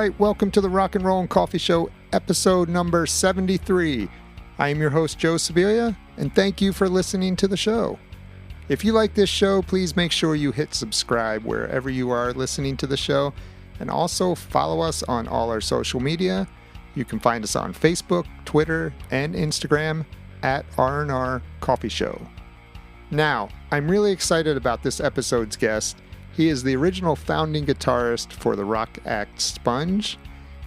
right, welcome to the Rock and Roll and Coffee Show, episode number 73. I am your host, Joe Sibilia, and thank you for listening to the show. If you like this show, please make sure you hit subscribe wherever you are listening to the show, and also follow us on all our social media. You can find us on Facebook, Twitter, and Instagram at R&R Coffee Show. Now, I'm really excited about this episode's guest. He is the original founding guitarist for the rock act Sponge,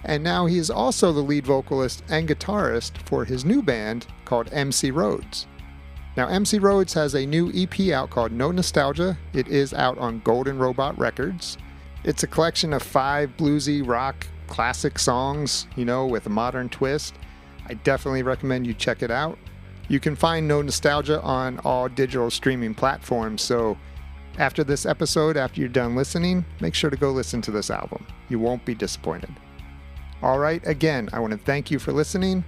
and now he is also the lead vocalist and guitarist for his new band called MC Rhodes. Now, MC Rhodes has a new EP out called No Nostalgia. It is out on Golden Robot Records. It's a collection of 5 bluesy rock classic songs, with a modern twist. I definitely recommend you check it out. You can find No Nostalgia on all digital streaming platforms, so after this episode, after you're done listening, make sure to go listen to this album. You won't be disappointed. All right, again, I want to thank you for listening.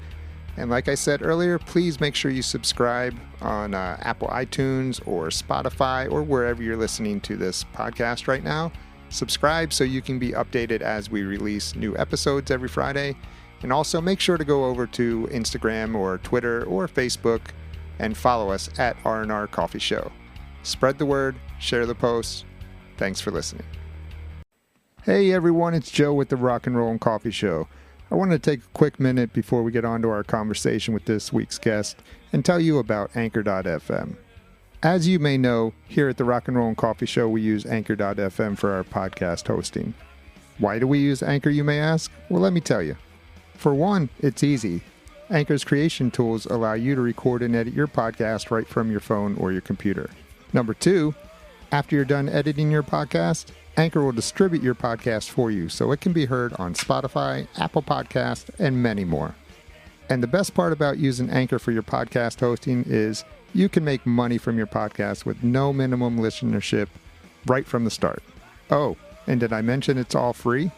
And like I said earlier, please make sure you subscribe on Apple iTunes or Spotify or wherever you're listening to this podcast right now. Subscribe so you can be updated as we release new episodes every Friday. And also make sure to go over to Instagram or Twitter or Facebook and follow us at R&R Coffee Show. Spread the word, share the posts. Thanks for listening. Hey everyone, it's Joe with the Rock and Roll and Coffee Show. I wanted to take a quick minute before we get on to our conversation with this week's guest and tell you about Anchor.fm. As you may know, here at the Rock and Roll and Coffee Show, we use Anchor.fm for our podcast hosting. Why do we use Anchor, you may ask? Well, let me tell you. For one, it's easy. Anchor's creation tools allow you to record and edit your podcast right from your phone or your computer. Number 2, after you're done editing your podcast, Anchor will distribute your podcast for you so it can be heard on Spotify, Apple Podcasts, and many more. And the best part about using Anchor for your podcast hosting is you can make money from your podcast with no minimum listenership right from the start. Oh, and did I mention it's all free?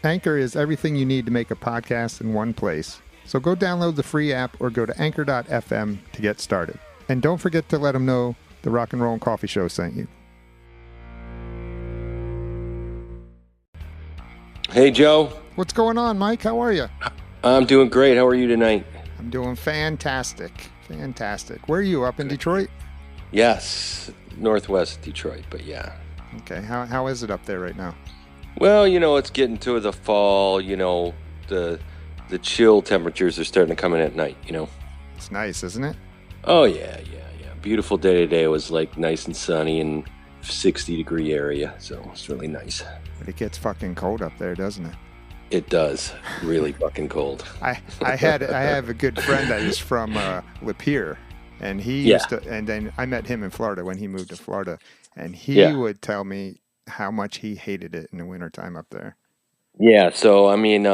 Anchor is everything you need to make a podcast in one place. So go download the free app or go to anchor.fm to get started. And don't forget to let them know the Rock and Roll and Coffee Show sent you. Hey, Joe. What's going on, Mike? How are you? I'm doing great. How are you tonight? I'm doing fantastic. Fantastic. Where are you, up in Detroit? Yes, northwest Detroit, but yeah. Okay. How is it up there right now? Well, it's getting to the fall, the chill temperatures are starting to come in at night, It's nice, isn't it? Oh, yeah. Beautiful day today. It was like nice and sunny and 60-degree area, so it's really nice. But it gets fucking cold up there, doesn't it? It does. Really fucking cold. I have a good friend that is from Lapeer, and he used to, and then I met him in Florida when he moved to Florida, and he would tell me how much he hated it in the wintertime up there. Yeah, so I mean,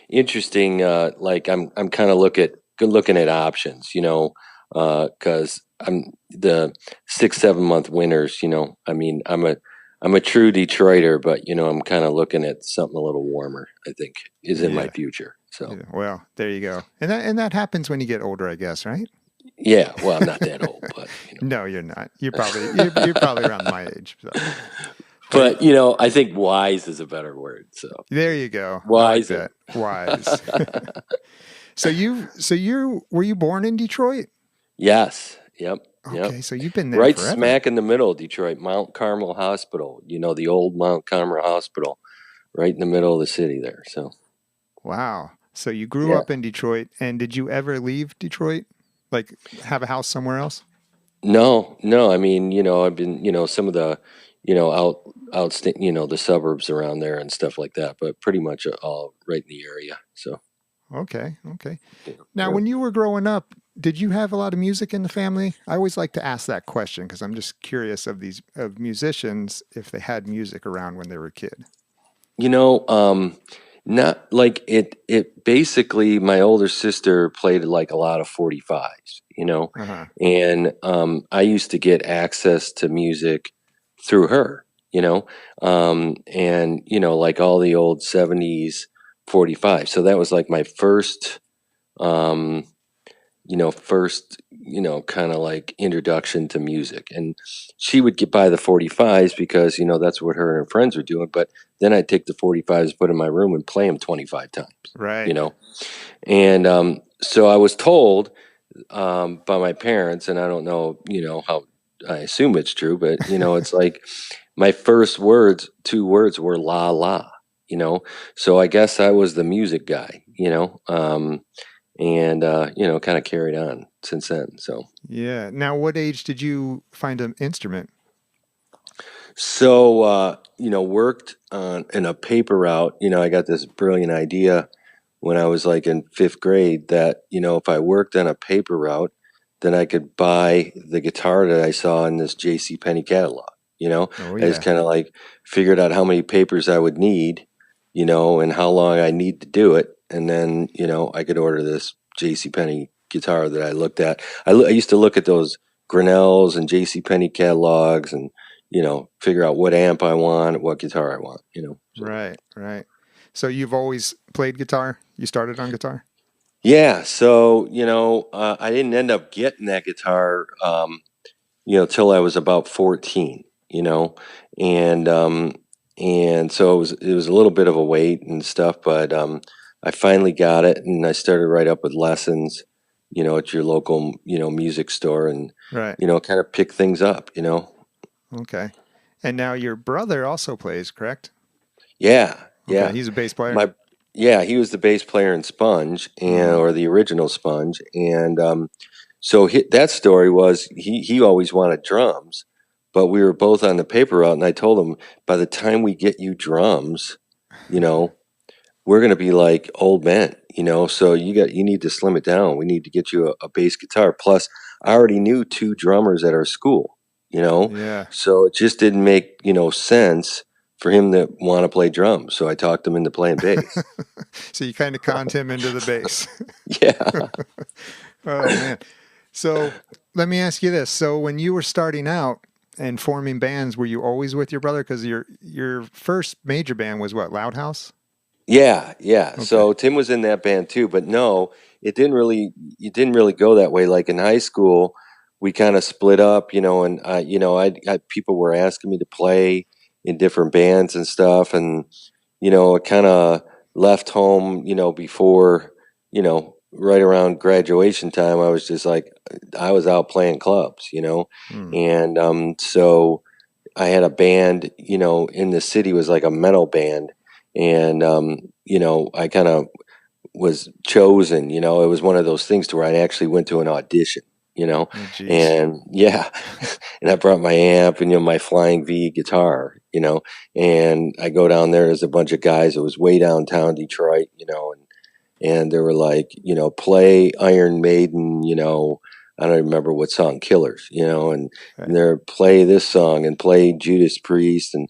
interesting. Like I'm kind of looking at options, because I'm the 6-7 month winters. I mean, I'm a true Detroiter, but I'm kind of looking at something a little warmer. I think is in my future. So well, there you go, and that happens when you get older, I guess, right? Yeah, well, I'm not that old, but no, you're not. You're probably around my age. So. But I think wise is a better word. So there you go. Wise. Like wise. So were you born in Detroit? Yes. Yep. Okay, so you've been there right forever. Smack in the middle of Detroit, Mount Carmel Hospital. The old Mount Carmel Hospital, right in the middle of the city there. So, wow. So you grew up in Detroit, and did you ever leave Detroit? Like have a house somewhere else? No. I mean, I've been, some of the, the suburbs around there and stuff like that, but pretty much all right in the area. So. Okay. Now, when you were growing up, did you have a lot of music in the family? I always like to ask that question because I'm just curious of musicians if they had music around when they were a kid. Not like it basically my older sister played like a lot of 45s, and I used to get access to music through her, and like all the old 70s 45. So that was like my first kind of like introduction to music. And she would get by the 45s because, that's what her and her friends were doing. But then I'd take the 45s, put in my room, and play them 25 times. Right. And so I was told by my parents, and I don't know, how, I assume it's true, but it's like my first two words were la la, so I guess I was the music guy, and kind of carried on since then. So Yeah. Now, what age did you find an instrument? so worked on in a paper route. I got this brilliant idea when I was like in fifth grade that if I worked on a paper route, then I could buy the guitar that I saw in this J.C. Penney catalog. Oh, I just yeah. kind of like figured out how many papers I would need, and how long I need to do it, and then I could order this J.C. Penney guitar that I looked at. I used to look at those Grinnells and J.C. Penney catalogs, and figure out what amp I want, what guitar I want. So. Right. Right. So you've always played guitar? You started on guitar? Yeah, so I didn't end up getting that guitar, till I was about 14, and so it was a little bit of a wait and stuff, but I finally got it, and I started right up with lessons, at your local music store, and Right. kind of pick things up, Okay. And now your brother also plays, correct? Yeah, Okay. yeah. He's a bass player? My Yeah, he was the bass player in Sponge, and Mm-hmm. or the original Sponge, and so that story was he always wanted drums, but we were both on the paper route, and I told him, by the time we get you drums, you know, we're gonna be like old men, so you need to slim it down. We need to get you a bass guitar. Plus, I already knew two drummers at our school, Yeah. so it just didn't make sense for him to want to play drums. So I talked him into playing bass. So you kind of conned him into the bass. Yeah. Oh, man. So let me ask you this. So when you were starting out and forming bands, were you always with your brother? Because your first major band was what, Loud House? Yeah, yeah. Okay. So Tim was in that band too, but no, it didn't really go that way. Like in high school, we kind of split up, and I people were asking me to play in different bands and stuff, and I kind of left home, before, right around graduation time. I was just like, I was out playing clubs, Hmm. and so I had a band, in the city, was like a metal band, and I kind of was chosen. It was one of those things to where I actually went to an audition. Oh, geez. And yeah, and I brought my amp and my Flying V guitar, and I go down there. There's a bunch of guys. It was way downtown Detroit, and they were like, play Iron Maiden, I don't remember what song, Killers, and Okay. they're play this song and play Judas Priest, and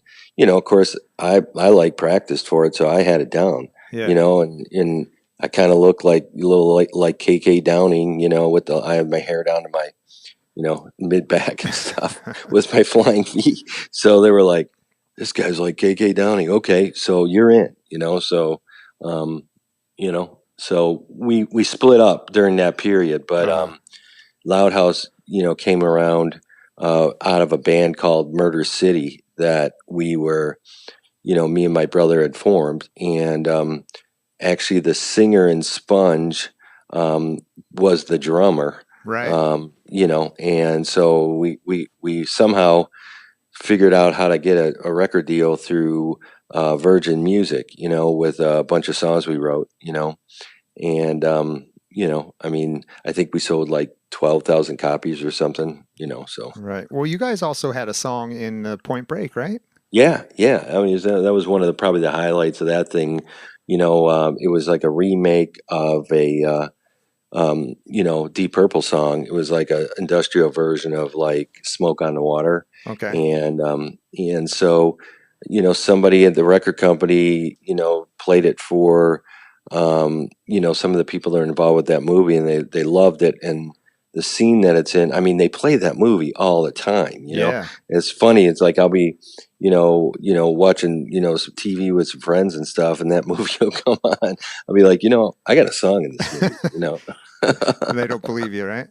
of course I like practiced for it, so I had it down, Yeah. and I kind of looked like a little like KK Downing, I had my hair down to my mid back and stuff with my Flying V. So they were like, this guy's like KK Downing. Okay, so you're in, so um, so we split up during that period, but Uh-huh. Loud House, came around out of a band called Murder City that we were, me and my brother had formed, and actually the singer in Sponge was the drummer, Right. and so we somehow figured out how to get a record deal through Virgin Music, with a bunch of songs we wrote, and I mean, I think we sold like 12,000 copies or something, so. Right. Well, you guys also had a song in Point Break, right? Yeah, yeah. I mean, that was one of probably the highlights of that thing. It was like a remake of a Deep Purple song. It was like a industrial version of like Smoke on the Water, Okay. and so somebody at the record company played it for some of the people that are involved with that movie, and they loved it, and the scene that it's in. I mean, they play that movie all the time. Yeah. It's funny. It's like I'll be watching some TV with some friends and stuff, and that movie will come on. I'll be like, I got a song in this movie. They don't believe you, right?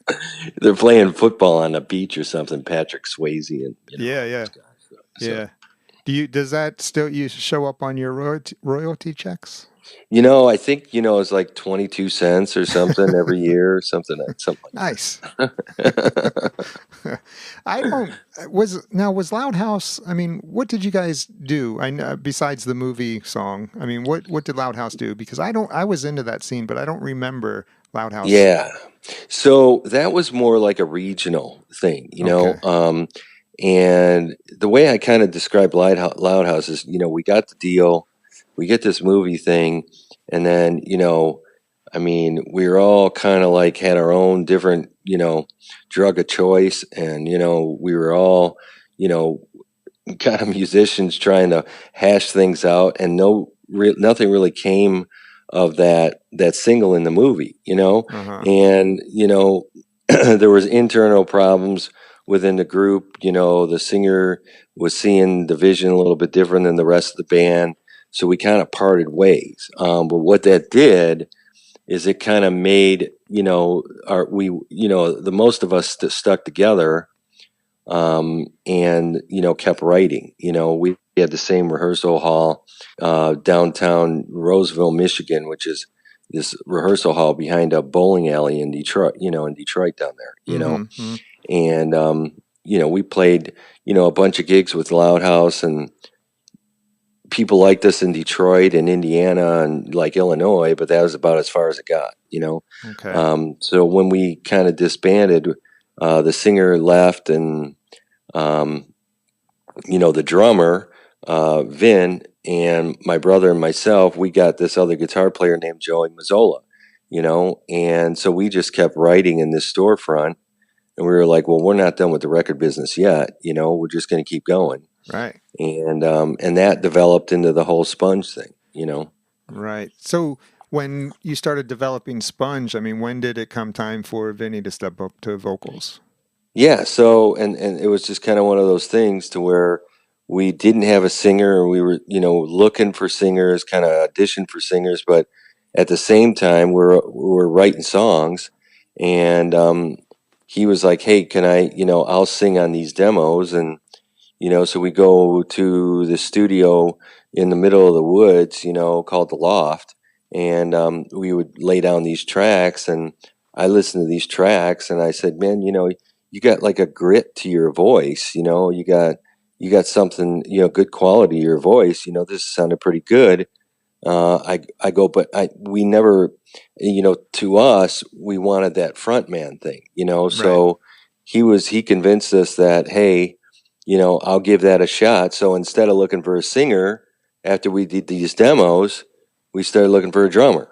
They're playing football on a beach or something. Patrick Swayze and Yeah, yeah. those guys. So Yeah. Does that still you show up on your royalty checks? I think, it's like 22 cents or something every year or something Nice. like that. I don't was Loud House. I mean, what did you guys do? I know besides the movie song. I mean, what did Loud House do? Because I don't. I was into that scene, but I don't remember Loud House. Yeah. So that was more like a regional thing, Okay. and the way I kind of describe Loud House is, we got the deal, we get this movie thing, and then, I mean, we were all kind of like had our own different, drug of choice, and, we were all, you know, kind of musicians trying to hash things out, and nothing really came of that single in the movie, Uh huh. and there was internal problems within the group. The singer was seeing the vision a little bit different than the rest of the band, so we kind of parted ways. But what that did is it kind of made the most of us stuck together, and kept writing. We had the same rehearsal hall, downtown Roseville, Michigan, which is this rehearsal hall behind a bowling alley in Detroit. In Detroit down there. Mm-hmm. And we played a bunch of gigs with Loud House, and people liked us in Detroit and Indiana and like Illinois, but that was about as far as it got. Okay. So when we kind of disbanded, the singer left, and the drummer, Vin, and my brother and myself, we got this other guitar player named Joey Mazzola, and so we just kept writing in this storefront, and we were like, well, we're not done with the record business yet, we're just going to keep going. Right. And that developed into the whole Sponge thing. Right. So when you started developing Sponge, I mean, when did it come time for Vinny to step up to vocals? Yeah, so and it was just kind of one of those things to where we didn't have a singer, and we were, looking for singers, kind of audition for singers, but at the same time we're writing songs, and he was like, "Hey, can I, I'll sing on these demos," and so we go to the studio in the middle of the woods, called the Loft, and we would lay down these tracks, and I listened to these tracks, and I said, "Man, you got like a grit to your voice, you got something, good quality to your voice. This sounded pretty good." I go, but we never, to us, we wanted that front man thing, Right. so he convinced us that, hey, I'll give that a shot. So instead of looking for a singer after we did these demos, we started looking for a drummer,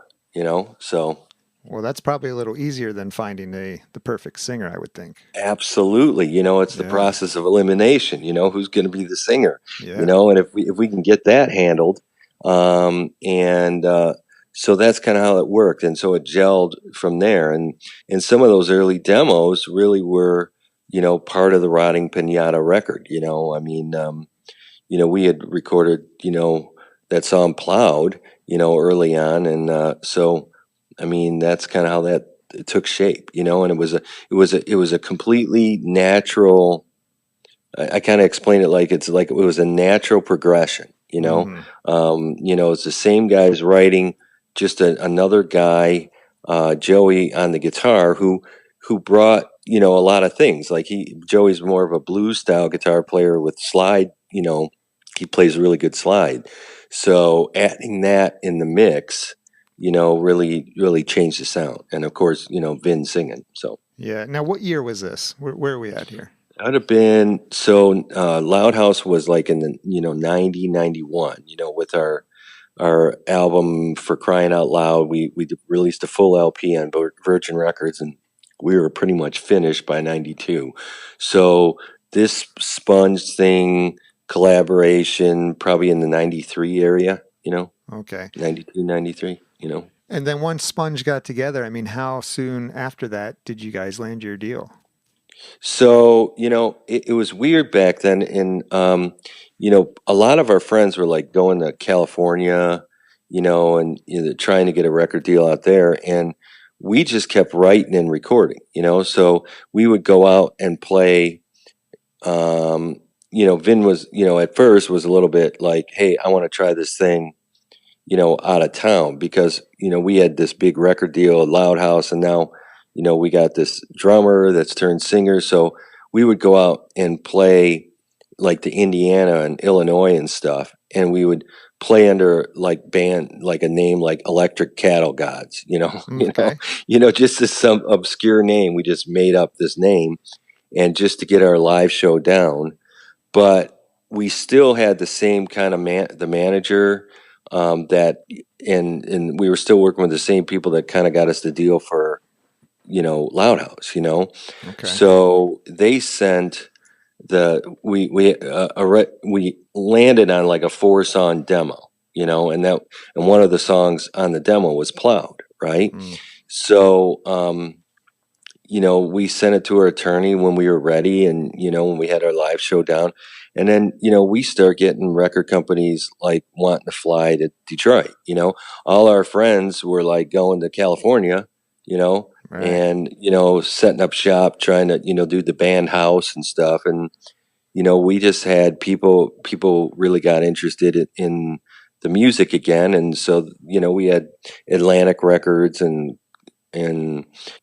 so. Well, that's probably a little easier than finding the perfect singer, I would think. Absolutely. It's the Yeah. process of elimination, who's going to be the singer, Yeah. and if we can get that handled, and so that's kind of how it worked. And so it gelled from there. And some of those early demos really were, part of the Rotting Pinata record. I mean, we had recorded, that song Plowed, early on. And so, I mean, that's kind of how that it took shape, and it was a completely natural. I kind of explain it like it's like it was a natural progression. Mm-hmm. It's the same guys writing, just another guy, Joey, on the guitar, who brought a lot of things. Like Joey's more of a blues style guitar player with slide. He plays really good slide. So adding that in the mix, really, really changed the sound. And of course, Vin singing. So Yeah. Now, what year was this? Where are we at here? that would have been, so Loud House was like in the, 90, 91, with our album For Crying Out Loud. We released a full LP on Virgin Records, and we were pretty much finished by 92. So this Sponge thing, collaboration, probably in the 93 area, Okay. 92, 93. And then once Sponge got together, I mean, how soon after that did you guys land your deal? So, it was weird back then. And, a lot of our friends were like going to California, and trying to get a record deal out there. And we just kept writing and recording, so we would go out and play, Vin was, at first was a little bit like, hey, I want to try this thing, out of town because, we had this big record deal at Loud House, and now, we got this drummer that's turned singer. So we would go out and play like the Indiana and Illinois and stuff, and we would play under like band, like a name like Electric Cattle Gods, Okay. just as some obscure name. We just made up this name and just to get our live show down. But we still had the same kind of the manager that, and we were still working with the same people that kind of got us the deal for, Loud House. Okay. So they sent we landed on like a 4-song demo, and one of the songs on the demo was Plowed, right? So we sent it to our attorney when we were ready, and when we had our live show down, and then we start getting record companies like wanting to fly to Detroit. All our friends were like going to California, Right. and setting up shop, trying to do the band house and stuff, and we just had people really got interested in the music again, and so we had Atlantic Records and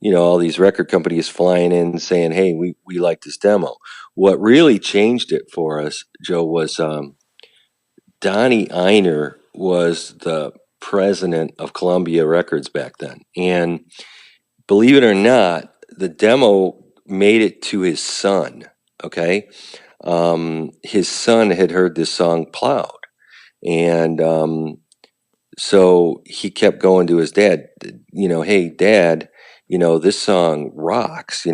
all these record companies flying in saying, hey, we like this demo. What really changed it for us, Joe, was Donnie Einer was the president of Columbia Records back then, and believe it or not, the demo made it to his son. Okay. His son had heard this song Plowed, and so he kept going to his dad, hey, Dad, this song rocks,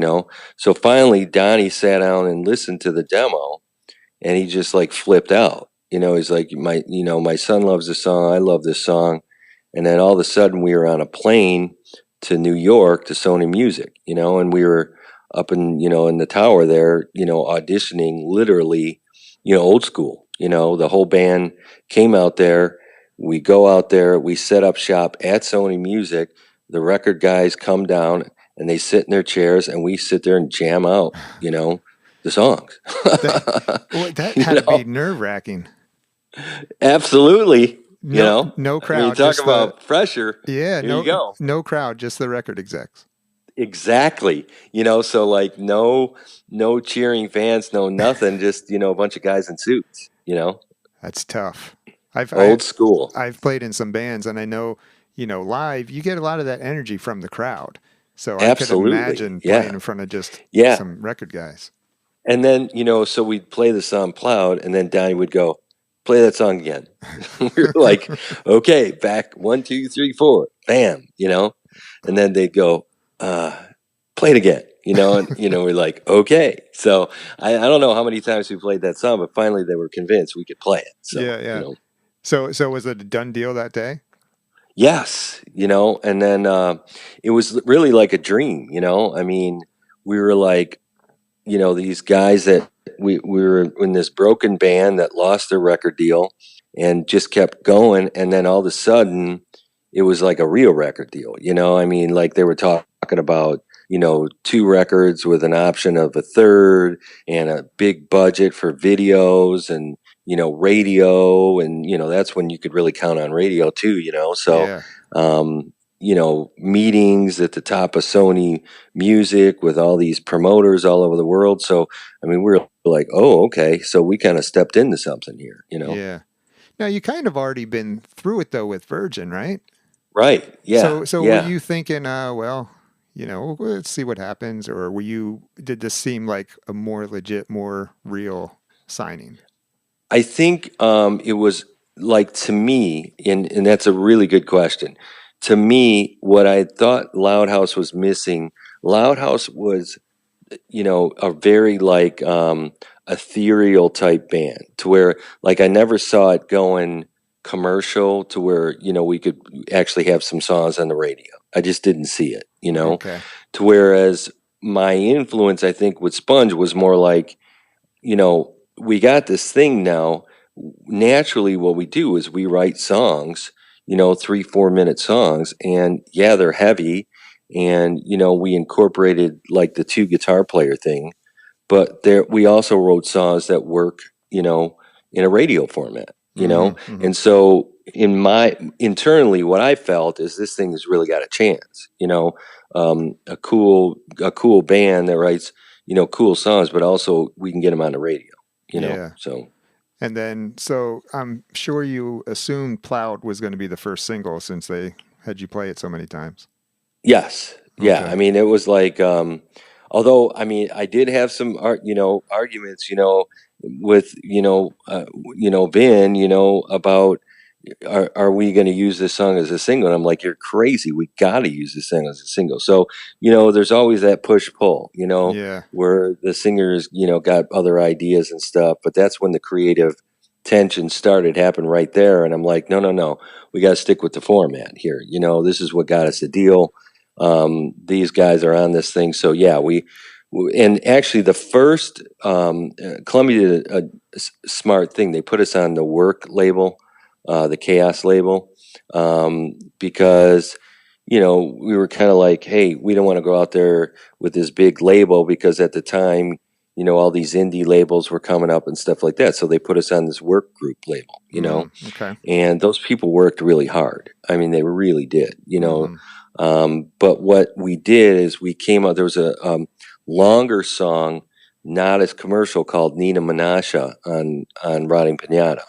So finally, Donnie sat down and listened to the demo, and he just like flipped out. He's like, my son loves this song. I love this song. And then all of a sudden, we were on a plane to New York to Sony Music, and we were up in, in the tower there, auditioning literally, old school, the whole band came out there. We go out there, we set up shop at Sony Music. The record guys come down and they sit in their chairs, and we sit there and jam out, the songs. That had to be nerve-wracking. Absolutely. No crowd. I mean, talk about pressure. Yeah. There you go. No crowd, just the record execs. Exactly. So like no cheering fans, no nothing, just, a bunch of guys in suits, That's tough. Old school. I've played in some bands, and I know, live, you get a lot of that energy from the crowd. So Absolutely. I could imagine playing in front of just some record guys. And then, so we'd play the song Plowed, and then Donnie would go, play that song again. We were like, okay, back 1, 2, 3, 4, bam, and then they'd go, play it again, and, we're like, okay. So I don't know how many times we played that song, but finally they were convinced we could play it. So, yeah. So was it a done deal that day? Yes, and then it was really like a dream, I mean, we were like, these guys that we were in this broken band that lost their record deal and just kept going. And then all of a sudden it was like a real record deal, I mean, like they were talking about, 2 records with an option of a third and a big budget for videos and, radio. And, that's when you could really count on radio too, so, meetings at the top of Sony Music with all these promoters all over the world. So, I mean, we're like, oh, okay. So we kind of stepped into something here, Yeah. Now you kind of already been through it though with Virgin, right? Right. Yeah. So were you thinking, well, let's see what happens, or did this seem like a more legit, more real signing? I think it was like, to me, and that's a really good question. To me, what I thought Loud House was missing, Loud House was, a very like ethereal type band, to where like I never saw it going commercial to where, we could actually have some songs on the radio. I just didn't see it, Okay. To whereas my influence, I think, with Sponge was more like, we got this thing now. Naturally, what we do is we write songs, 3-4 minute songs, and they're heavy, and we incorporated like the 2 guitar player thing, but we also wrote songs that work in a radio format, Mm-hmm. and so internally, what I felt is this thing has really got a chance, a cool band that writes, cool songs, but also we can get them on the radio, Yeah. so. And then, so I'm sure you assumed Plowed was going to be the first single since they had you play it so many times. Yes. Yeah. I Okay. mean, it was like, although, I mean, I did have some, arguments, with, Vin, about are we going to use this song as a single? And I'm like, you're crazy. We got to use this song as a single. So, there's always that push pull, Yeah. where the singers, got other ideas and stuff. But that's when the creative tension started happening right there. And I'm like, no, no, no. We got to stick with the format here. This is what got us the deal. These guys are on this thing. So, yeah, and actually the first, Columbia did a smart thing. They put us on the Work label, the Chaos label, because we were kind of like, hey, we don't want to go out there with this big label, because at the time, all these indie labels were coming up and stuff like that. So they put us on this Work group label, Okay. and those people worked really hard. I mean, they really did. Mm-hmm. But what we did is we came out. There was a longer song, not as commercial, called Nina Menasha on Rotting Pinata.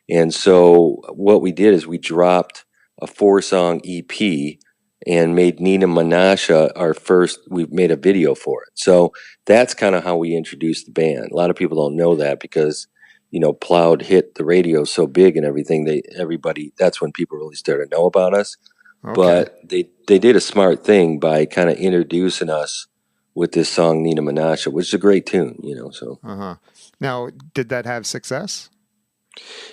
And so what we did is we dropped a 4-song EP and made Nina Menasha our first. We made a video for it. So that's kind of how we introduced the band. A lot of people don't know that because Plowed hit the radio so big and everything. Everybody. That's when people really started to know about us. Okay. But they did a smart thing by kind of introducing us with this song Nina Menasha, which is a great tune. So. Uh-huh. Now, did that have success?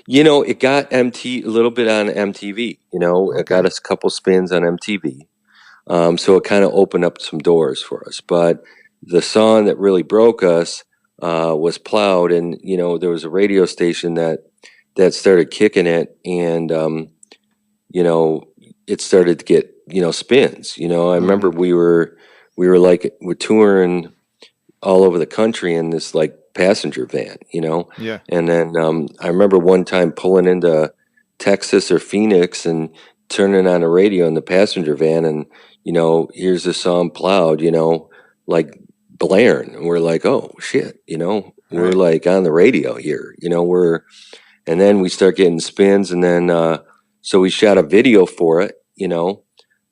It got a little bit on MTV. It got Okay. us a couple spins on MTV. So it kind of opened up some doors for us. But the song that really broke us was Plowed, and there was a radio station that started kicking it, and it started to get spins. I remember Mm-hmm. we're touring all over the country in this like passenger van, Yeah. and then I remember one time pulling into Texas or Phoenix and turning on the radio in the passenger van, and here's the song Plowed, like blaring, and we're like, oh shit, we're Right. like on the radio here, and then we start getting spins, and then so we shot a video for it,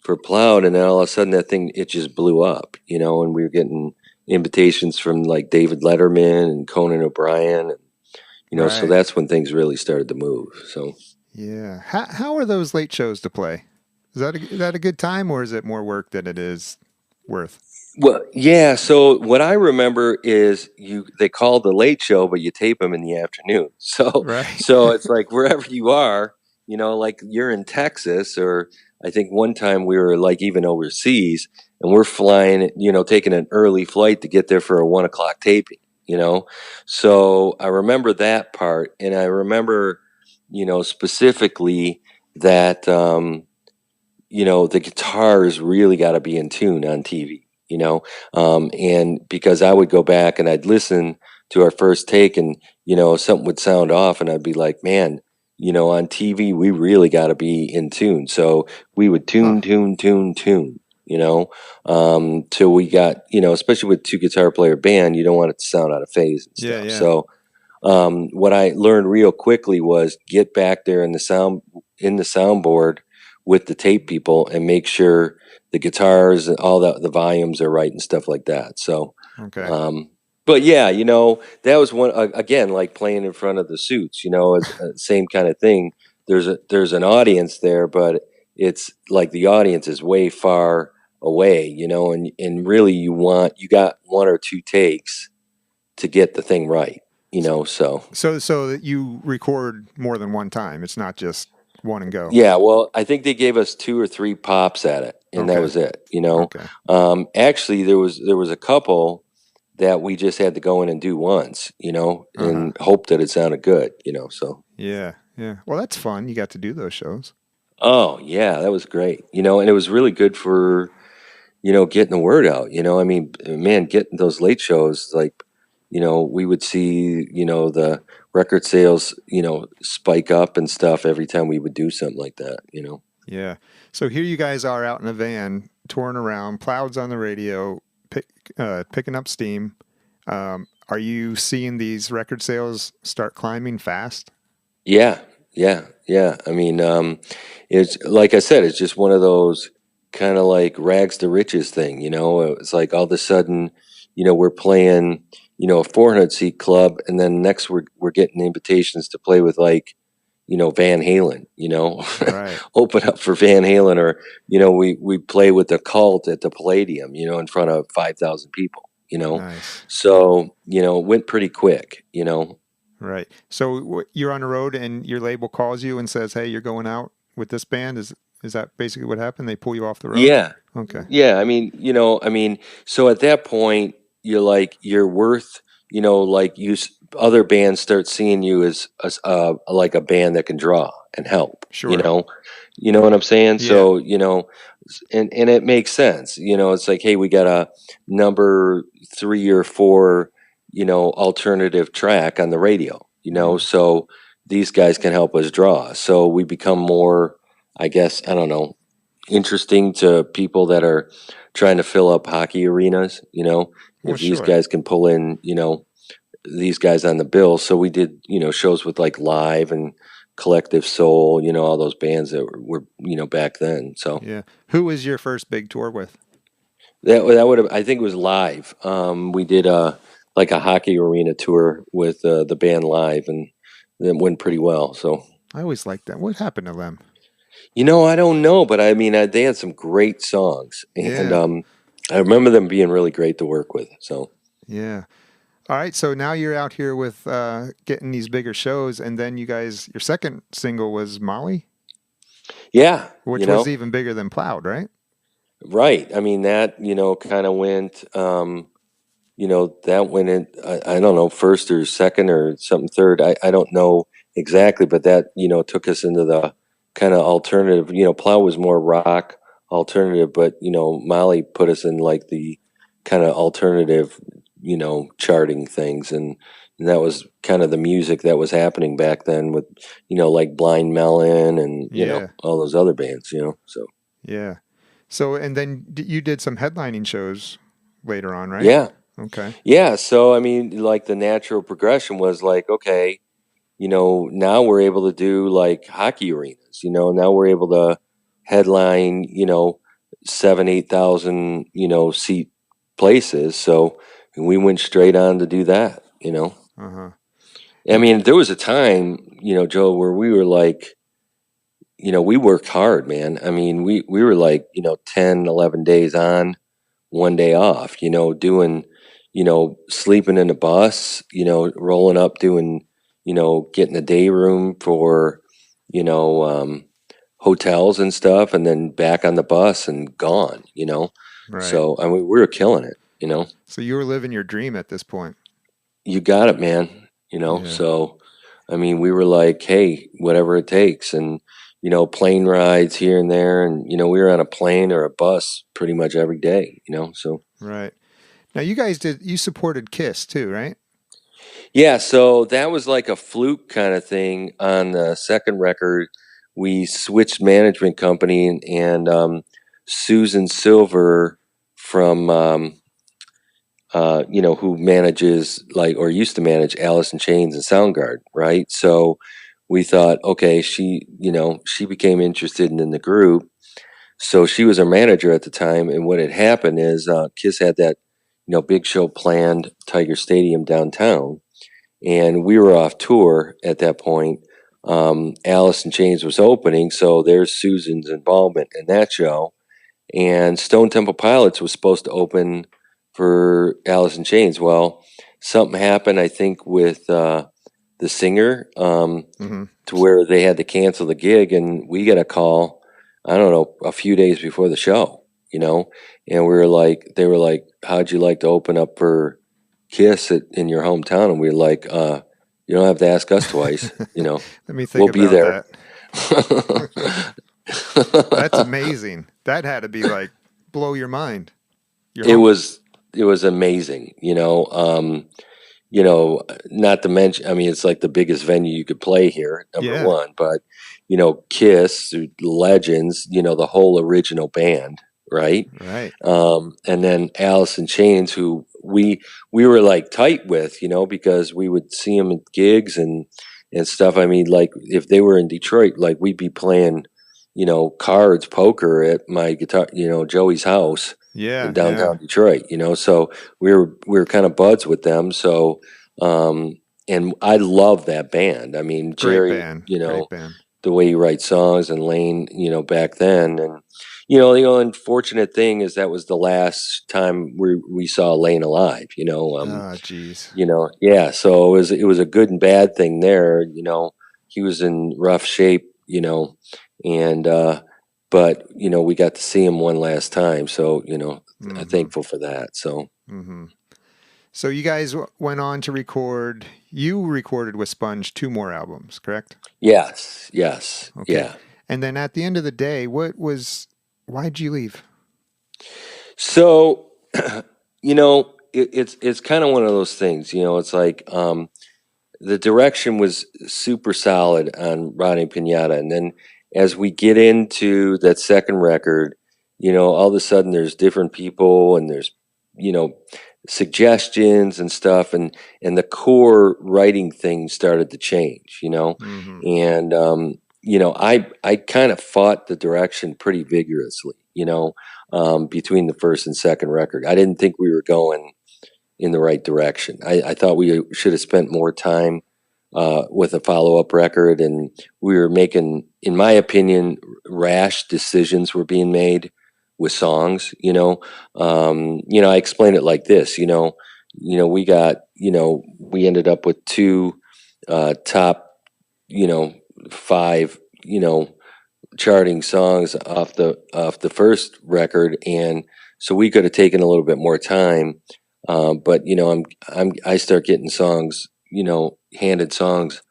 for Plowed, and then all of a sudden that thing, it just blew up, and we were getting invitations from like David Letterman and Conan O'Brien, and so Right. that's when things really started to move. So. Yeah. How are those late shows to play? Is that a good time, or is it more work than it is worth? Well, yeah. So what I remember is they call the late show, but you tape them in the afternoon. So Right. so it's like wherever you are, like you're in Texas, or I think one time we were like even overseas, and we're flying, taking an early flight to get there for a 1 o'clock taping. So I remember that part, and I remember, specifically that the guitars really got to be in tune on TV, and because I would go back and I'd listen to our first take, and, something would sound off, and I'd be like, man, on TV, we really got to be in tune. So we would Huh. tune, till we got, especially with two guitar player band, you don't want it to sound out of phase and Yeah. stuff. Yeah. So what I learned real quickly was get back there in the soundboard with the tape people and make sure the guitars and all the volumes are right and stuff like that. So, Okay. but yeah, that was one again, like playing in front of the Suits. It's same kind of thing. There's an audience there, but it's like the audience is way far away, and really you got one or two takes to get the thing right, so. So that you record more than one time. It's not just one and go. Yeah, well, I think they gave us 2 or 3 pops at it, and that Okay. was it. Okay. Actually, there was a couple that we just had to go in and do once, Uh-huh. and hope that it sounded good. So. Yeah. Yeah. Well, that's fun. You got to do those shows. Oh yeah, that was great. And it was really good for getting the word out. I mean, man, getting those late shows, like, we would see, the record sales, spike up and stuff every time we would do something like that. Yeah. So here you guys are out in a van, touring around, Plow's on the radio, picking up steam. Are you seeing these record sales start climbing fast? Yeah, yeah. I mean, it's like I said, it's just one of those kind of like rags to riches thing. It's like all of a sudden, we're playing, a 400 seat club, and then next we're getting invitations to play with like, Van Halen, Right. open up for Van Halen, or we play with the Cult at the Palladium, in front of 5,000 people. Nice. So it went pretty quick. Right. So you're on the road and your label calls you and says, "Hey, you're going out with this band." Is that basically what happened? They pull you off the road? Yeah. Okay. Yeah. I mean, so at that point, you're worth, like other bands start seeing you as like a band that can draw and help, Sure. you know what I'm saying? Yeah. So, and it makes sense, it's like, hey, we got a number 3 or 4, alternative track on the radio, so these guys can help us draw. So we become more, I guess, I don't know, interesting to people that are trying to fill up hockey arenas. Well, If these sure. guys can pull in, these guys on the bill. So we did, shows with like Live and Collective Soul, all those bands that were, back then. So Yeah. Who was your first big tour with? that would have, I think it was Live. We did like a hockey arena tour with the band Live, and it went pretty well. So I always liked that. What happened to them? I don't know, but I mean, they had some great songs, and Yeah. I remember them being really great to work with. So Yeah. All right. So now you're out here with getting these bigger shows, and then your second single was Maui, yeah, which was even bigger than Plowed, right? right. I mean, that kind of went, that went in. I don't know, first or second or something third. I don't know exactly, but that took us into the kind of alternative. Plow was more rock alternative, but Molly put us in like the kind of alternative, charting things, and that was kind of the music that was happening back then with like Blind Melon and Yeah. all those other bands. So Yeah. So, and then you did some headlining shows later on, right? yeah. Okay. Yeah, so I mean, like the natural progression was like, okay, now we're able to do like hockey arenas. Now we're able to headline, 7, 8,000, seat places. So we went straight on to do that. Uh-huh. I mean, there was a time, Joe, where we were like, we worked hard, man. I mean, we were like, 10, 11 days on, 1 day off, doing, sleeping in a bus, rolling up, doing, getting a day room for, you know, um, hotels and stuff, and then back on the bus and gone. Right. So, I mean, we were killing it. So you were living your dream at this point. You got it, man. Yeah. So, I mean, we were like, hey, whatever it takes. And, plane rides here and there. And, we were on a plane or a bus pretty much every day. So, Right. Now you supported Kiss too, right? yeah, so that was like a fluke kind of thing on the second record. We switched management company, and Susan Silver from, who manages like, or used to manage Alice in Chains and Soundgarden, right? So we thought, okay, she became interested in the group. So she was our manager at the time. And what had happened is Kiss had that, big show planned, Tiger Stadium downtown. And we were off tour at that point. Alice in Chains was opening, so there's Susan's involvement in that show. And Stone Temple Pilots was supposed to open for Alice in Chains. Well, something happened, I think, with the singer, Mm-hmm. to where they had to cancel the gig, and we got a call, I don't know, a few days before the show, and we were like, they were like, how'd you like to open up for Kiss in your hometown? And we were like, you don't have to ask us twice, Let me think we'll be about there. that. That's amazing. That had to be like blow your mind. Your It home. was amazing, not to mention, I mean, it's like the biggest venue you could play here, number Yeah. one. But Kiss, Legends, the whole original band, right? Right. And then Alice in Chains, who we were like tight with, because we would see them at gigs and stuff. I mean, like if they were in Detroit, like we'd be playing, cards, poker at my guitar, Joey's house in Yeah. downtown Detroit. So we were kind of buds with them. So and I love that band. I mean, Great Jerry, band. Great band. the way he writes songs, and Lane, back then. And the only unfortunate thing is that was the last time we saw Lane alive. Oh, geez. Yeah. So it was a good and bad thing there. He was in rough shape. And but we got to see him one last time. So I'm thankful for that. So. Mm-hmm. So you guys went on to record. You recorded with Sponge 2 more albums, correct? Yes. Okay. Yeah. And then at the end of the day, why'd you leave? So, it's kind of one of those things. It's like the direction was super solid on Ronnie Pinata, and then as we get into that second record, all of a sudden there's different people and there's you know suggestions and stuff, and the core writing thing started to change. Mm-hmm. And I kind of fought the direction pretty vigorously. Between the first and second record, I didn't think we were going in the right direction. I thought we should have spent more time with a follow-up record, and we were making, in my opinion, rash decisions were being made with songs. I explain it like this. We ended up with two top, 5, charting songs off the first record, and so we could have taken a little bit more time. But I start getting songs, handed songs,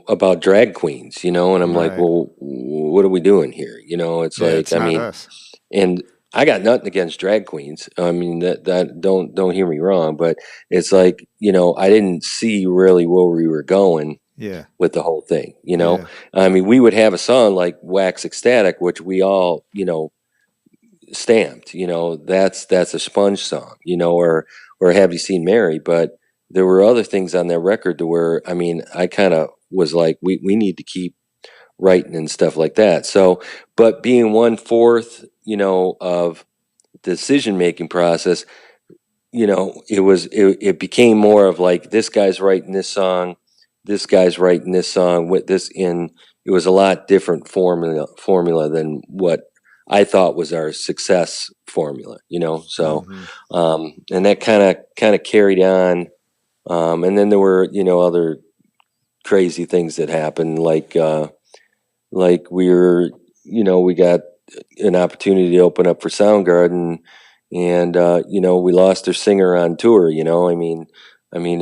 about drag queens, and I'm like, Right. well, what are we doing here? It's Yeah, like, it's not us. and I got nothing against drag queens. I mean, that don't hear me wrong, but it's like, I didn't see really where we were going Yeah. with the whole thing. Yeah. I mean, we would have a song like Wax Ecstatic, which we all, stamped, that's a Sponge song, or Have You Seen Mary? But there were other things on that record to where, I mean, I kind of was like, we need to keep writing and stuff like that. So, but being 1/4, of decision making process, it became more of like, this guy's writing this song, this guy's writing this song with this in. It was a lot different formula than what I thought was our success formula. So and that kind of carried on, and then there were other crazy things that happened, like we got an opportunity to open up for Soundgarden, and we lost their singer on tour. I mean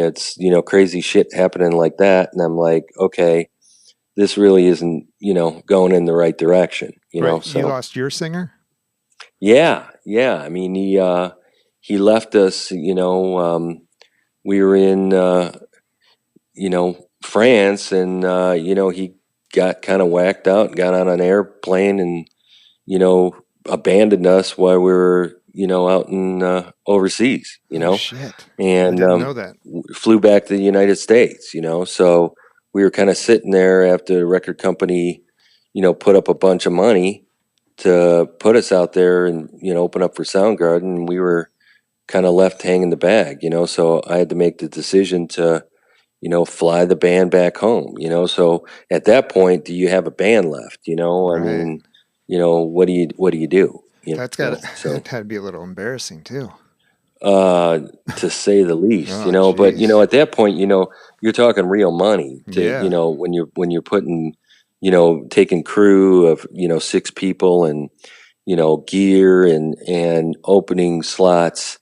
it's crazy shit happening like that, and I'm like, okay, this really isn't going in the right direction. Right. So You lost your singer? yeah. I mean, he left us. We were in France, and he got kind of whacked out and got on an airplane and abandoned us while we were out in overseas. Oh, shit. And I didn't know that. flew back to the United States. So we were kind of sitting there after the record company put up a bunch of money to put us out there and open up for Soundgarden, and we were kind of left hanging the bag. So I had to make the decision to fly the band back home. So at that point, do you have a band left? I Right. mean, what do you do? That's got to be a little embarrassing too. To say the least. Oh, But geez. at that point, you're talking real money to Yeah. when you're putting taking crew of 6 people, and gear and opening slots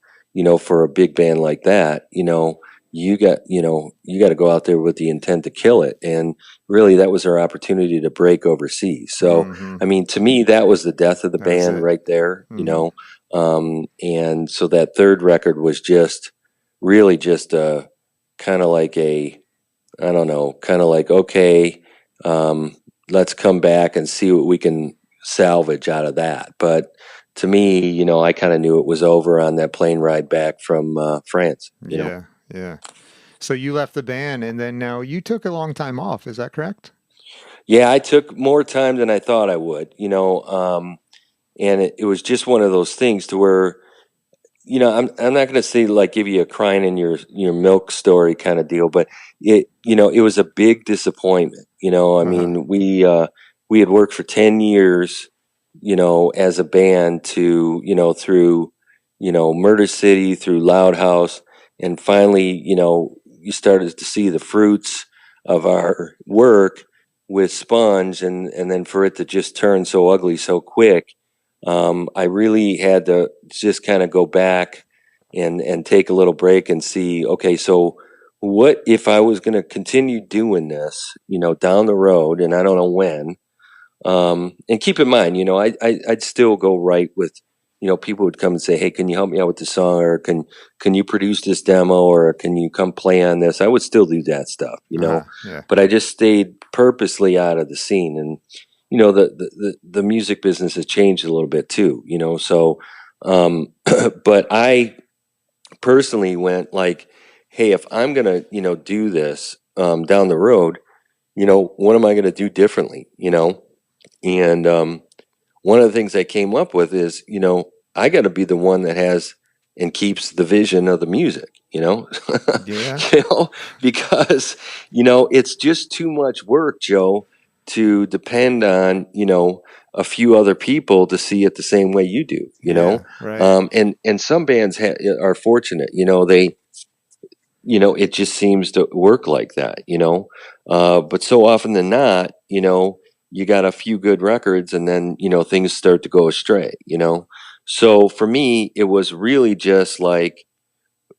for a big band like that. You got to go out there with the intent to kill it, and really that was our opportunity to break overseas. So Mhm. I mean, to me, that was the death of the That was band it. right there. Mhm. And so that third record was just really just kind of like I don't know, kind of like, okay, um, let's come back and see what we can salvage out of that. But to me, I kind of knew it was over on that plane ride back from France. Yeah, yeah. So you left the band, and then now you took a long time off. Is that correct? Yeah, I took more time than I thought I would, and it was just one of those things to where, I'm not going to say like give you a crying in your milk story kind of deal, but it was a big disappointment. I Uh-huh. mean, we had worked for 10 years, as a band to, through, Murder City, through Loud House, and finally, you started to see the fruits of our work with Sponge, and then for it to just turn so ugly so quick. I really had to just kind of go back and take a little break and see, okay, so what if I was going to continue doing this, down the road, and I don't know when. And keep in mind, I'd still go right with, people would come and say, hey, can you help me out with the song, or can you produce this demo, or can you come play on this? I would still do that stuff. Uh-huh. Yeah. But I just stayed purposely out of the scene. And the music business has changed a little bit too, so but I personally went like, hey, if I'm gonna do this down the road, what am I gonna do differently? And one of the things I came up with is, I got to be the one that has and keeps the vision of the music. Yeah. Because, it's just too much work, Joe, to depend on, a few other people to see it the same way you do. Yeah. Right. And some bands are fortunate, it just seems to work like that. But so often than not, you got a few good records and then, things start to go astray. So for me, it was really just like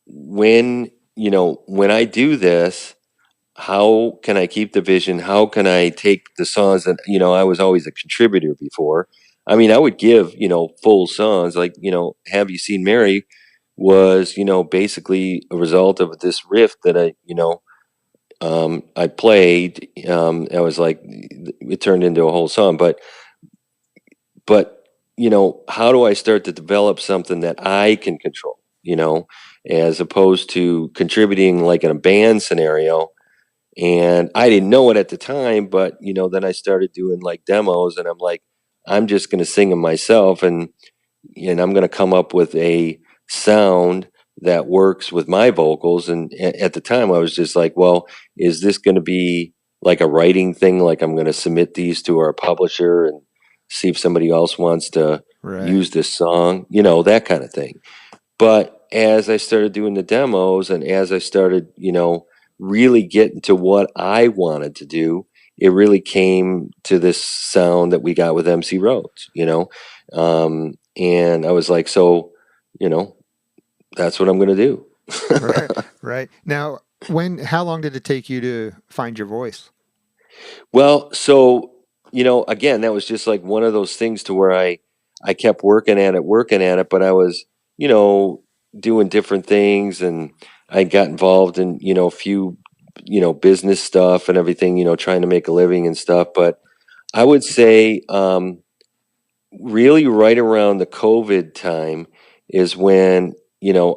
when I do this, how can I keep the vision? How can I take the songs that, I was always a contributor before. I mean, I would give, full songs like, Have You Seen Mary was, basically a result of this riff that I played. I was like, it turned into a whole song, but how do I start to develop something that I can control, as opposed to contributing like in a band scenario. And I didn't know it at the time, but then I started doing like demos, and I'm like, I'm just going to sing them myself, and I'm going to come up with a sound that works with my vocals. And at the time, I was just like, well, is this going to be like a writing thing? Like I'm going to submit these to our publisher and see if somebody else wants to Right. use this song, that kind of thing. But as I started doing the demos and as I started, really getting to what I wanted to do, it really came to this sound that we got with MC Rhodes. And I was like, so, you know, that's what I'm going to do. Right. Right. Now, how long did it take you to find your voice? Well, so, again, that was just like one of those things to where I kept working at it, but I was, you know, doing different things, and I got involved in, a few, business stuff and everything, trying to make a living and stuff. But I would say, really right around the COVID time is when,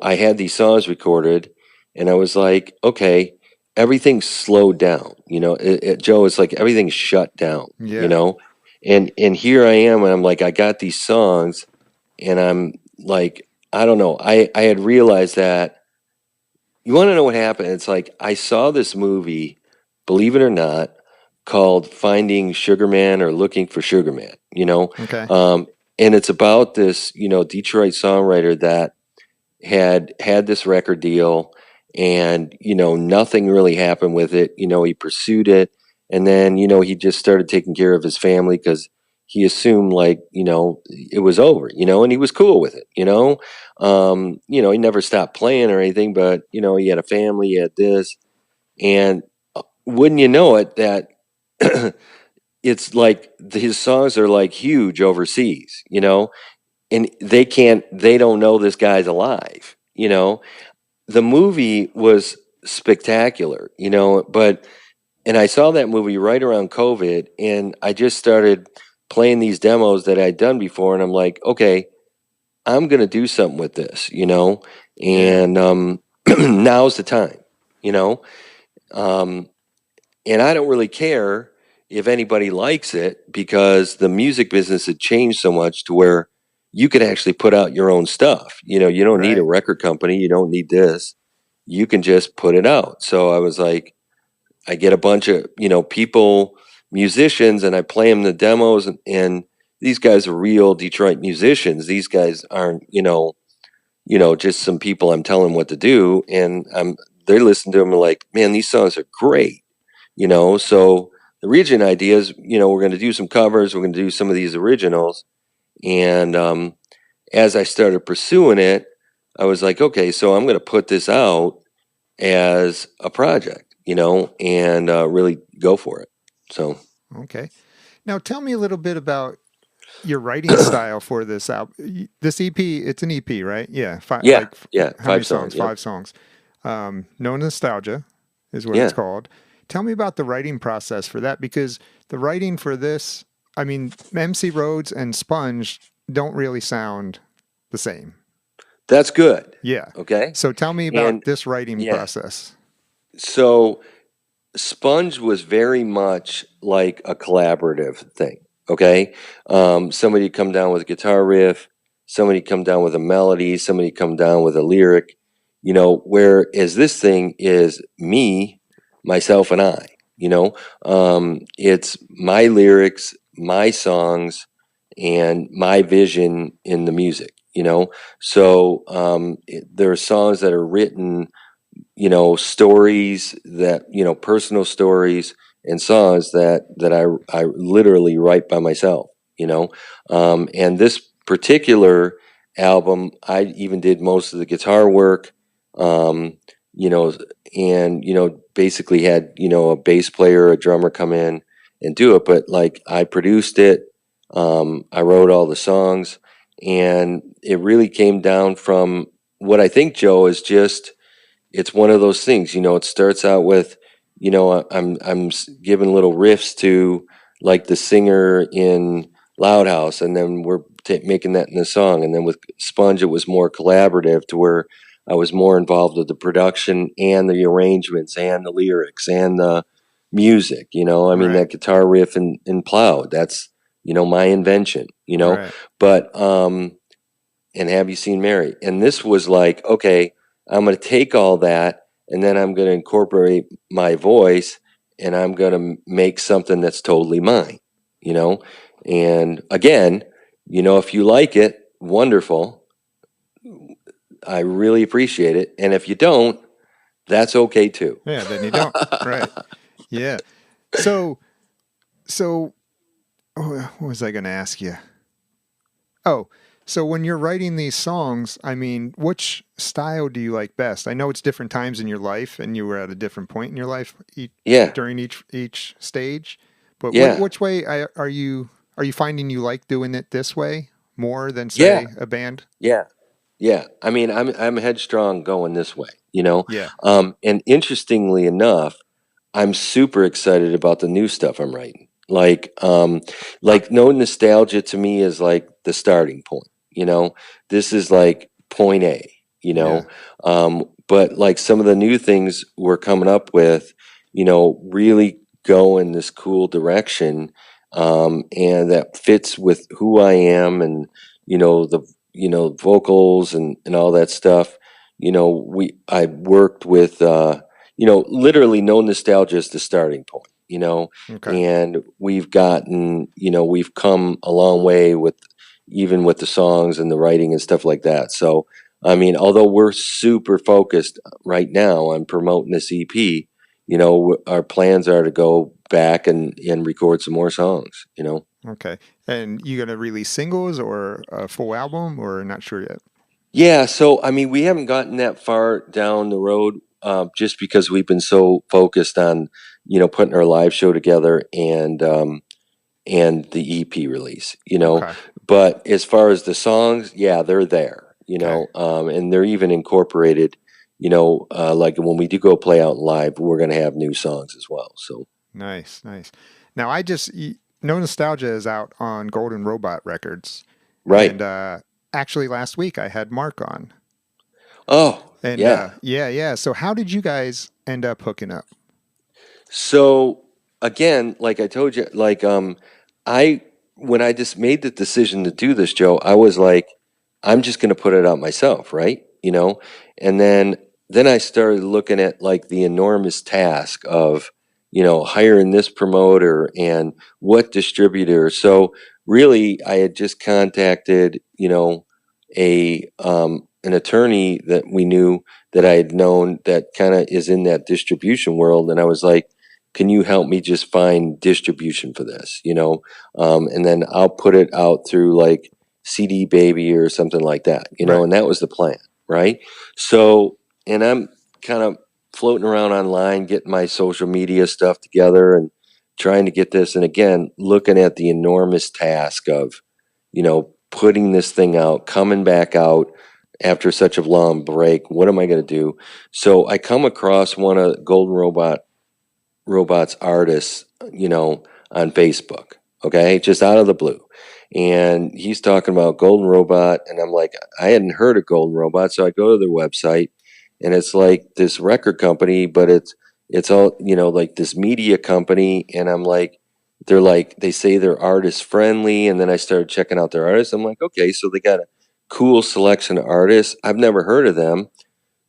I had these songs recorded, and I was like, okay, everything's slowed down. Joe, it's like everything's shut down, Yeah. and here I am, and I'm like, I got these songs, and I'm like, I don't know. I had realized that, you want to know what happened? It's like I saw this movie, believe it or not, called Finding Sugar Man or Looking for Sugar Man. Okay. Um, and it's about this, Detroit songwriter that had this record deal, and nothing really happened with it. He pursued it, and then he just started taking care of his family because he assumed like it was over. And he was cool with it. He never stopped playing or anything, but he had a family, he had this, and wouldn't you know it, that it's like his songs are like huge overseas. And they don't know this guy's alive. the movie was spectacular, and I saw that movie right around COVID, and I just started playing these demos that I'd done before, and I'm like, okay, I'm gonna do something with this, Yeah. and now's the time, you know, um, and I don't really care if anybody likes it because the music business had changed so much to where you could actually put out your own stuff. You don't need a Right. record company, you don't need this. You can just put it out. So I was like, I get a bunch of, people, musicians, and I play them the demos, and these guys are real Detroit musicians. These guys aren't, just some people I'm telling what to do, and they listen to them and like, man, these songs are great, So the region idea is, we're going to do some covers, we're going to do some of these originals, and as I started pursuing it, I was like, okay, so I'm going to put this out as a project, and really go for it. So, Okay. Now tell me a little bit about your writing style for this album. This EP, it's an EP, right? Yeah. yeah, yeah, How many 5 songs. songs? Yep. 5 songs. No Nostalgia is what it's Yeah. called. Tell me about the writing process for that, because the writing for this, I mean, MC Rhodes and Sponge don't really sound the same. That's good. Yeah. Okay. So tell me And about this writing yeah, process. so Sponge was very much like a collaborative thing. Okay. Somebody come down with a guitar riff, somebody come down with a melody, somebody come down with a lyric, whereas this thing is me, myself, and I, it's my lyrics, my songs, and my vision in the music, So there are songs that are written, stories that, personal stories and songs that I literally write by myself, and this particular album, I even did most of the guitar work, um, you know, and, basically had, a bass player, a drummer come in and do it. But like I produced it, I wrote all the songs, and it really came down from what I think, Joe, is just, it's one of those things, it starts out with, I'm giving little riffs to like the singer in Loud House, and then we're making that in the song. And then with Sponge, it was more collaborative to where I was more involved with the production and the arrangements and the lyrics and the music, I mean, Right. that guitar riff in Plowed, that's, my invention, Right. but, and Have You Seen Mary? And this was like, okay, I'm going to take all that and then I'm going to incorporate my voice and I'm going to make something that's totally mine, you know? And again, if you like it, wonderful. I really appreciate it. And if you don't, that's okay too. Yeah. Then you don't. Right. Yeah. So, so what was I going to ask you? Oh, so when you're writing these songs, I mean, which style do you like best? I know it's different times in your life, and you were at a different point in your life Yeah. during each stage. But Yeah. which way are you finding you like doing it this way more than Yeah. say a band? Yeah. Yeah. I mean, I'm headstrong going this way, Yeah. And interestingly enough, I'm super excited about the new stuff I'm writing. Like no nostalgia to me is like the starting point, This is like point A, Yeah. But like some of the new things we're coming up with, really go in this cool direction, and that fits with who I am, and the vocals and all that stuff. I worked with literally no nostalgia is the starting point, Okay. and we've come a long way with even with the songs and the writing and stuff like that. So, I mean, although we're super focused right now on promoting this EP, our plans are to go back and record some more songs. Okay. And you gonna release singles or a full album or not sure yet? Yeah, so I mean, we haven't gotten that far down the road, just because we've been so focused on, putting our live show together and the EP release. Okay. But as far as the songs, yeah, they're there. Okay. And they're even incorporated, like when we do go play out live, we're going to have new songs as well. So Nice, nice. Now, No Nostalgia is out on Golden Robot Records. right. And actually, last week I had Mark on. Oh And yeah. yeah, yeah. So, how did you guys end up hooking up? So again, like I told you, like I when I just made the decision to do this, Joe, I was like, I'm just going to put it out myself, right? And then I started looking at like the enormous task of hiring this promoter and what distributor. So really, I had just contacted a an attorney that we knew that I had known that kind of is in that distribution world, and I was like, can you help me just find distribution for this, and then I'll put it out through like CD Baby or something like that, Right. and that was the plan, right? So, and I'm kind of floating around online, getting my social media stuff together and trying to get this. And again, looking at the enormous task of, putting this thing out, coming back out after such a long break. What am I going to do? So I come across one of Golden Robot's artists, on Facebook, okay, just out of the blue. And he's talking about Golden Robot. And I'm like, I hadn't heard of Golden Robot. So I go to their website and it's like this record company, but it's all, like this media company. And I'm like, they're like, they say they're artist friendly. And then I started checking out their artists. I'm like, okay, so they got a cool selection of artists. I've never heard of them.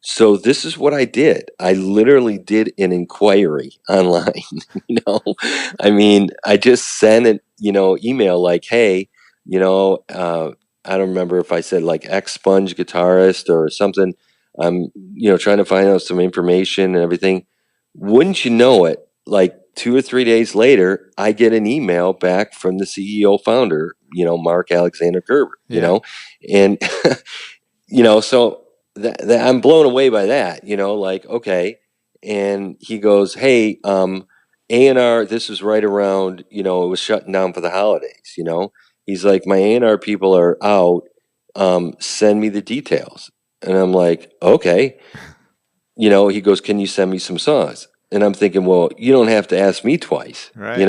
So this is what I did. I literally did an inquiry online. you know, I mean, I just sent an email like, hey, I don't remember if I said like X Sponge guitarist or something. I'm trying to find out some information and everything. Wouldn't you know it? Like 2 or 3 days later, I get an email back from the CEO founder, Mark Alexander Gerber. Yeah. And so that I'm blown away by that, like, okay. And he goes, hey, A&R, this was right around, it was shutting down for the holidays, he's like, my A&R people are out, send me the details. And I'm like, okay. He goes, can you send me some songs? And I'm thinking, well, you don't have to ask me twice, Right.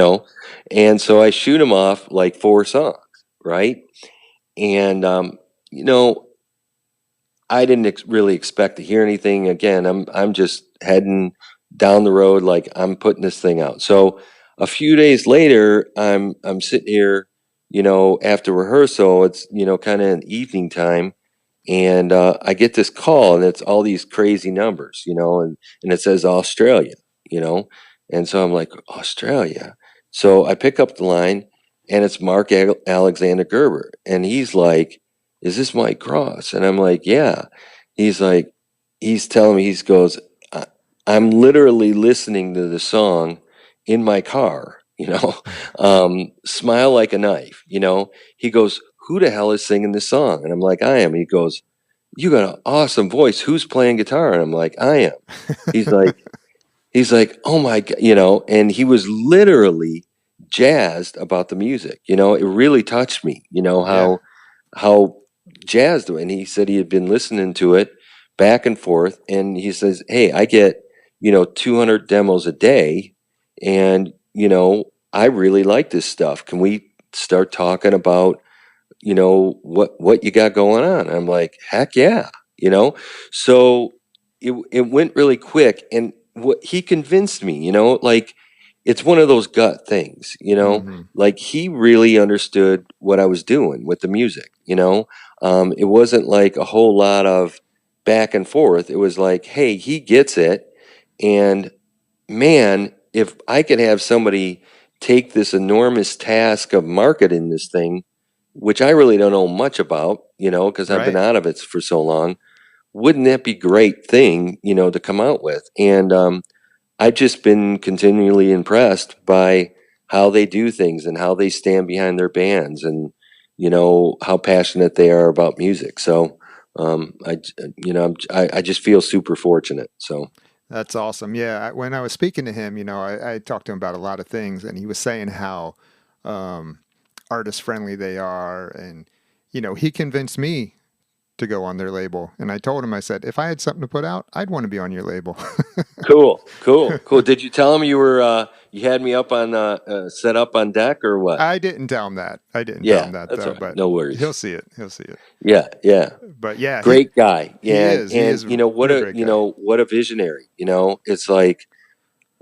and so I shoot him off like 4 songs, right? And I didn't really expect to hear anything. Again, I'm just heading down the road, like I'm putting this thing out. So a few days later, I'm sitting here, after rehearsal. It's kind of an evening time, and I get this call, and it's all these crazy numbers, and it says Australia, and so I'm like, Australia. So I pick up the line, and it's Mark Alexander Gerber, and he's like, is this Mike Cross? And I'm like, yeah. He's like, he's telling me, he goes, I'm literally listening to the song in my car, Smile Like a Knife, He goes, who the hell is singing this song? And I'm like, I am. He goes, you got an awesome voice. Who's playing guitar? And I'm like, I am. He's like, oh my God, and he was literally jazzed about the music. It really touched me, Yeah. how jazzed, and he said he had been listening to it back and forth, and he says, hey, I get 200 demos a day, and I really like this stuff. Can we start talking about what you got going on? And I'm like, heck yeah. So it went really quick, and what he convinced me, like, it's one of those gut things, Hmm. like he really understood what I was doing with the music. It wasn't like a whole lot of back and forth. It was like, hey, he gets it. And man, if I could have somebody take this enormous task of marketing this thing, which I really don't know much about, because I've been Right. out of it for so long, wouldn't that be a great thing, to come out with? And I've just been continually impressed by how they do things and how they stand behind their bands, and how passionate they are about music. So I just feel super fortunate. So That's awesome. Yeah. When I was speaking to him, I talked to him about a lot of things, and he was saying how um, artist friendly they are. And, he convinced me to go on their label. And I told him, I said, if I had something to put out, I'd want to be on your label. Cool. Did you tell him you were you had me up on set up on deck or what? I didn't tell him that. I didn't tell Yeah, him that that's though, all right. but No worries. he'll see it. He'll see it. Yeah. But yeah, Great guy. he Yeah, is. He and is you know a real great guy. what a visionary. It's like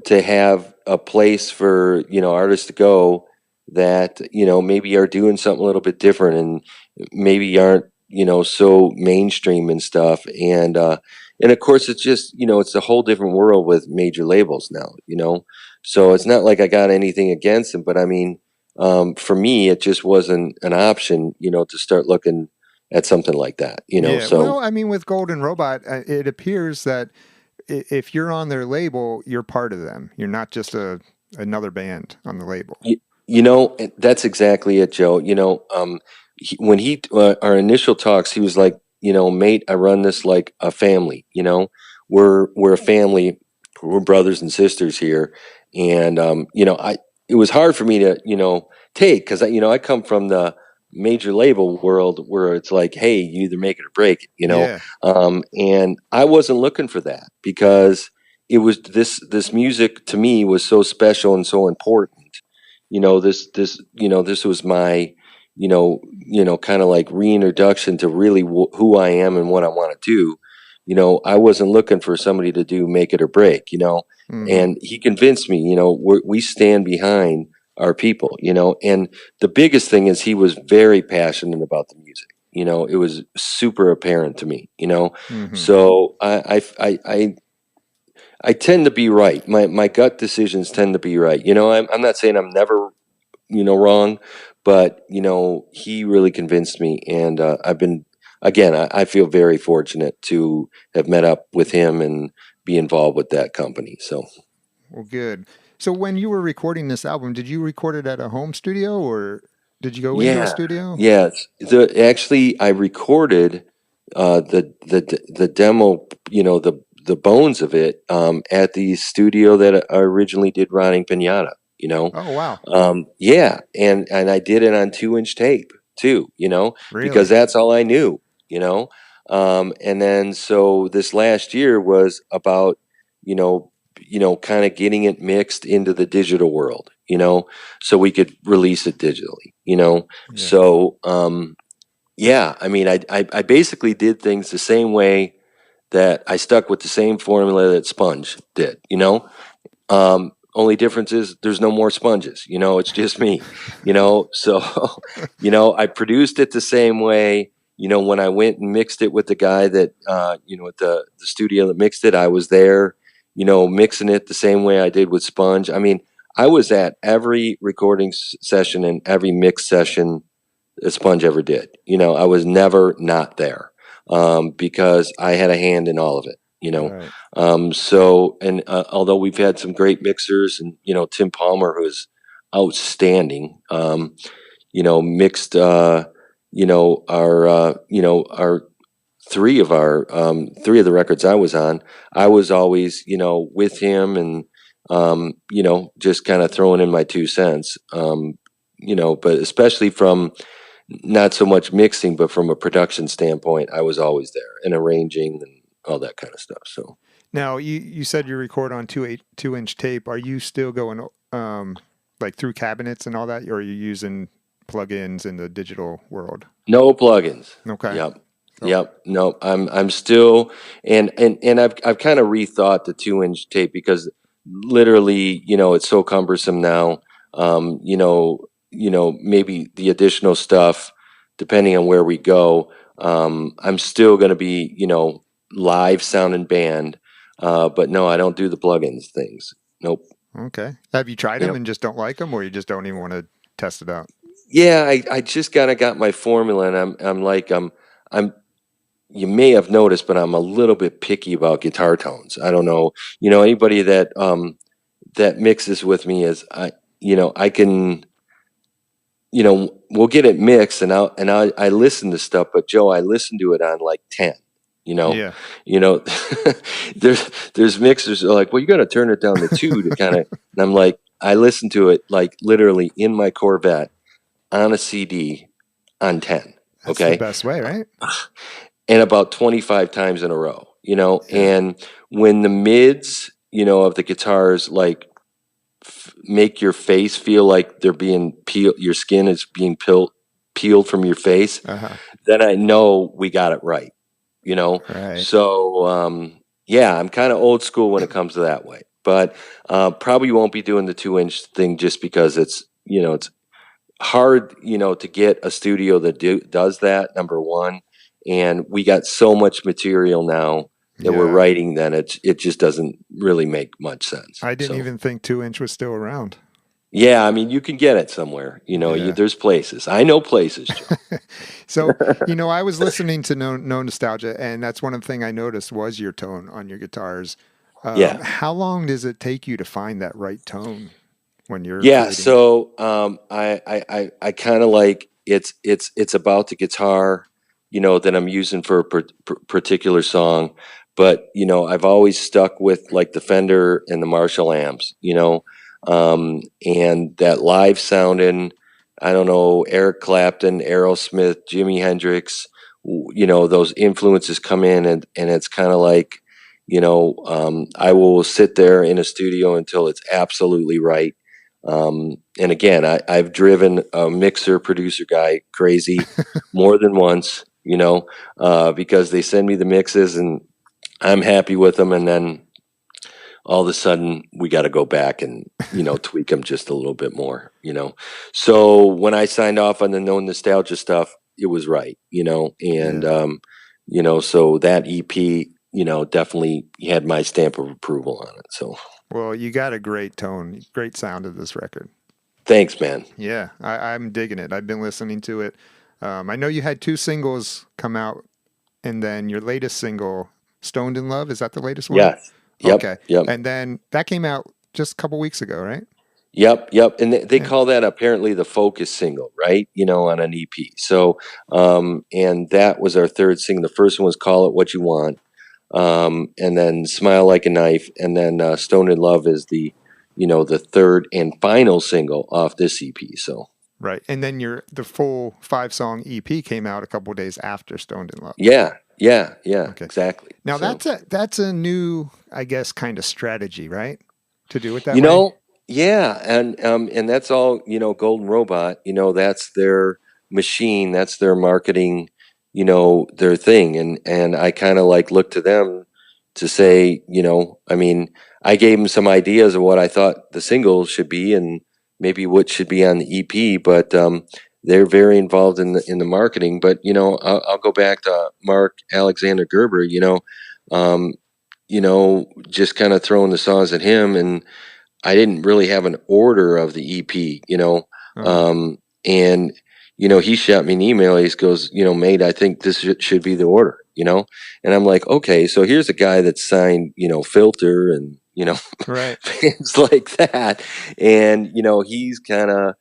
to have a place for artists to go that maybe are doing something a little bit different and maybe aren't so mainstream and stuff, and of course it's just it's a whole different world with major labels now. So it's not like I got anything against them, but I mean, for me it just wasn't an option to start looking at something like that. Yeah. Well, So I mean, with Golden Robot, it appears that if you're on their label, you're part of them. You're not just another band on the label. That's exactly it, Joe. When our initial talks, he was like, mate, I run this like a family. We're a family. We're brothers and sisters here, and I it was hard for me to take because I come from the major label world where it's like, hey, you either make it or break it. Yeah. And I wasn't looking for that because it was this music to me was so special and so important. This was my kind of like reintroduction to really who I am and what I want to do. I wasn't looking for somebody to do make it or break. Hmm. And he convinced me, we stand behind our people. And the biggest thing is he was very passionate about the music. It was super apparent to me. Hmm. So I tend to be right. My gut decisions tend to be right. I'm not saying I'm never wrong, but he really convinced me, and I've been again. I feel very fortunate to have met up with him and be involved with that company. So Well, good. So when you were recording this album, did you record it at a home studio or did you go into a yeah, studio? yes. Actually, I recorded the demo. The bones of it at the studio that I originally did Rotting Pinata. Oh, wow. Yeah, and I did it on 2-inch tape too, because Really? that's all I knew, you know. And then so this last year was about, you know, kind of getting it mixed into the digital world, so we could release it digitally. Yeah. So yeah, I mean, I basically did things the same way that I stuck with the same formula that Sponge did. Only difference is there's no more sponges, it's just me. So, I produced it the same way. When I went and mixed it with the guy that, at the studio that mixed it, I was there, mixing it the same way I did with Sponge. I mean, I was at every recording session and every mix session that Sponge ever did. I was never not there because I had a hand in all of it. Right. So, and although we've had some great mixers, and Tim Palmer, who's outstanding, mixed, our three of the records I was on. I was always, with him and just kind of throwing in my 2 cents. But especially from not so much mixing, but from a production standpoint, I was always there and arranging and all that kind of stuff. So. Now, you said you record on 2-inch tape. Are you still going like through cabinets and all that, or are you using plugins in the digital world? No plugins. Okay. Yep. Oh, Yep. No, I'm still and I've kind of rethought the 2-inch tape because literally, it's so cumbersome now. Maybe the additional stuff, depending on where we go, I'm still gonna be, live sound and band. But no, I don't do the plugins things. Nope. okay. Have you tried them Yep. and just don't like them, or you just don't even want to test it out? Yeah, I just kind of got my formula, and I'm you may have noticed, but I'm a little bit picky about guitar tones. I don't know, anybody that mixes with me is I can we'll get it mixed, and I listen to stuff, but Joe, I listen to it on like 10. You know, Yeah. you know, there's mixers that are like, well, you got to turn it down to 2 to kind of, and I'm like, I listen to it like literally in my Corvette on a CD on 10. That's the Okay. best way, right? and about 25 times in a row, Yeah. and when the mids, of the guitars, like make your face feel like they're being peeled, your skin is being peeled from your face, Uh-huh. then I know we got it right, you know? Right. So, yeah, I'm kind of old school when it comes to that way, but probably won't be doing the 2-inch thing just because it's hard, to get a studio that does that, number one. And we got so much material now that we're Yeah. writing, then it just doesn't really make much sense. I didn't So, even think 2-inch was still around. yeah, I mean, you can get it somewhere, Yeah. there's places. I know places, Joe. So, I was listening to No Nostalgia, and that's one of the things I noticed was your tone on your guitars. Yeah. How long does it take you to find that right tone when you're Yeah, creating? so I kind of like it's about the guitar, that I'm using for a particular song, but I've always stuck with like the Fender and the Marshall amps, and that live sounding, I don't know, Eric Clapton, Aerosmith, Jimi Hendrix, those influences come in, and it's kind of like, I will sit there in a studio until it's absolutely right. And again, I've driven a mixer producer guy crazy more than once, because they send me the mixes and I'm happy with them. And then all of a sudden we got to go back and, tweak them just a little bit more, So when I signed off on the No Nostalgia stuff, it was right, and, Yeah. so that EP, definitely had my stamp of approval on it. So Well, you got a great tone, great sound of this record. thanks, man. Yeah, I'm digging it. I've been listening to it. I know you had two singles come out, and then your latest single, Stoned in Love, is that the latest one? Yes. Okay. Yep. Yep. And then that came out just a couple weeks ago, right? Yep. And they And call that apparently the focus single, right? On an EP. So, and that was our third single. The first one was Call It What You Want. And then Smile Like a Knife. And then Stone in Love is the third and final single off this EP. So, right. And then the full 5-song EP came out a couple days after Stoned in Love. yeah, Okay. exactly. Now So, that's a new, I guess, kind of strategy, right? To do it that you way. know, yeah, and that's all, Golden Robot, that's their machine, that's their marketing, their thing. And I kind of like look to them to say, I mean, I gave them some ideas of what I thought the single should be and maybe what should be on the EP, but they're very involved in the marketing. But I'll go back to Mark Alexander Gerber, um, just kind of throwing the songs at him, and I didn't really have an order of the EP, Uh-huh. and he shot me an email. He goes, mate, I think this should be the order, and I'm like, okay, so here's a guy that's signed, Filter and Right. things like that, and he's kind of,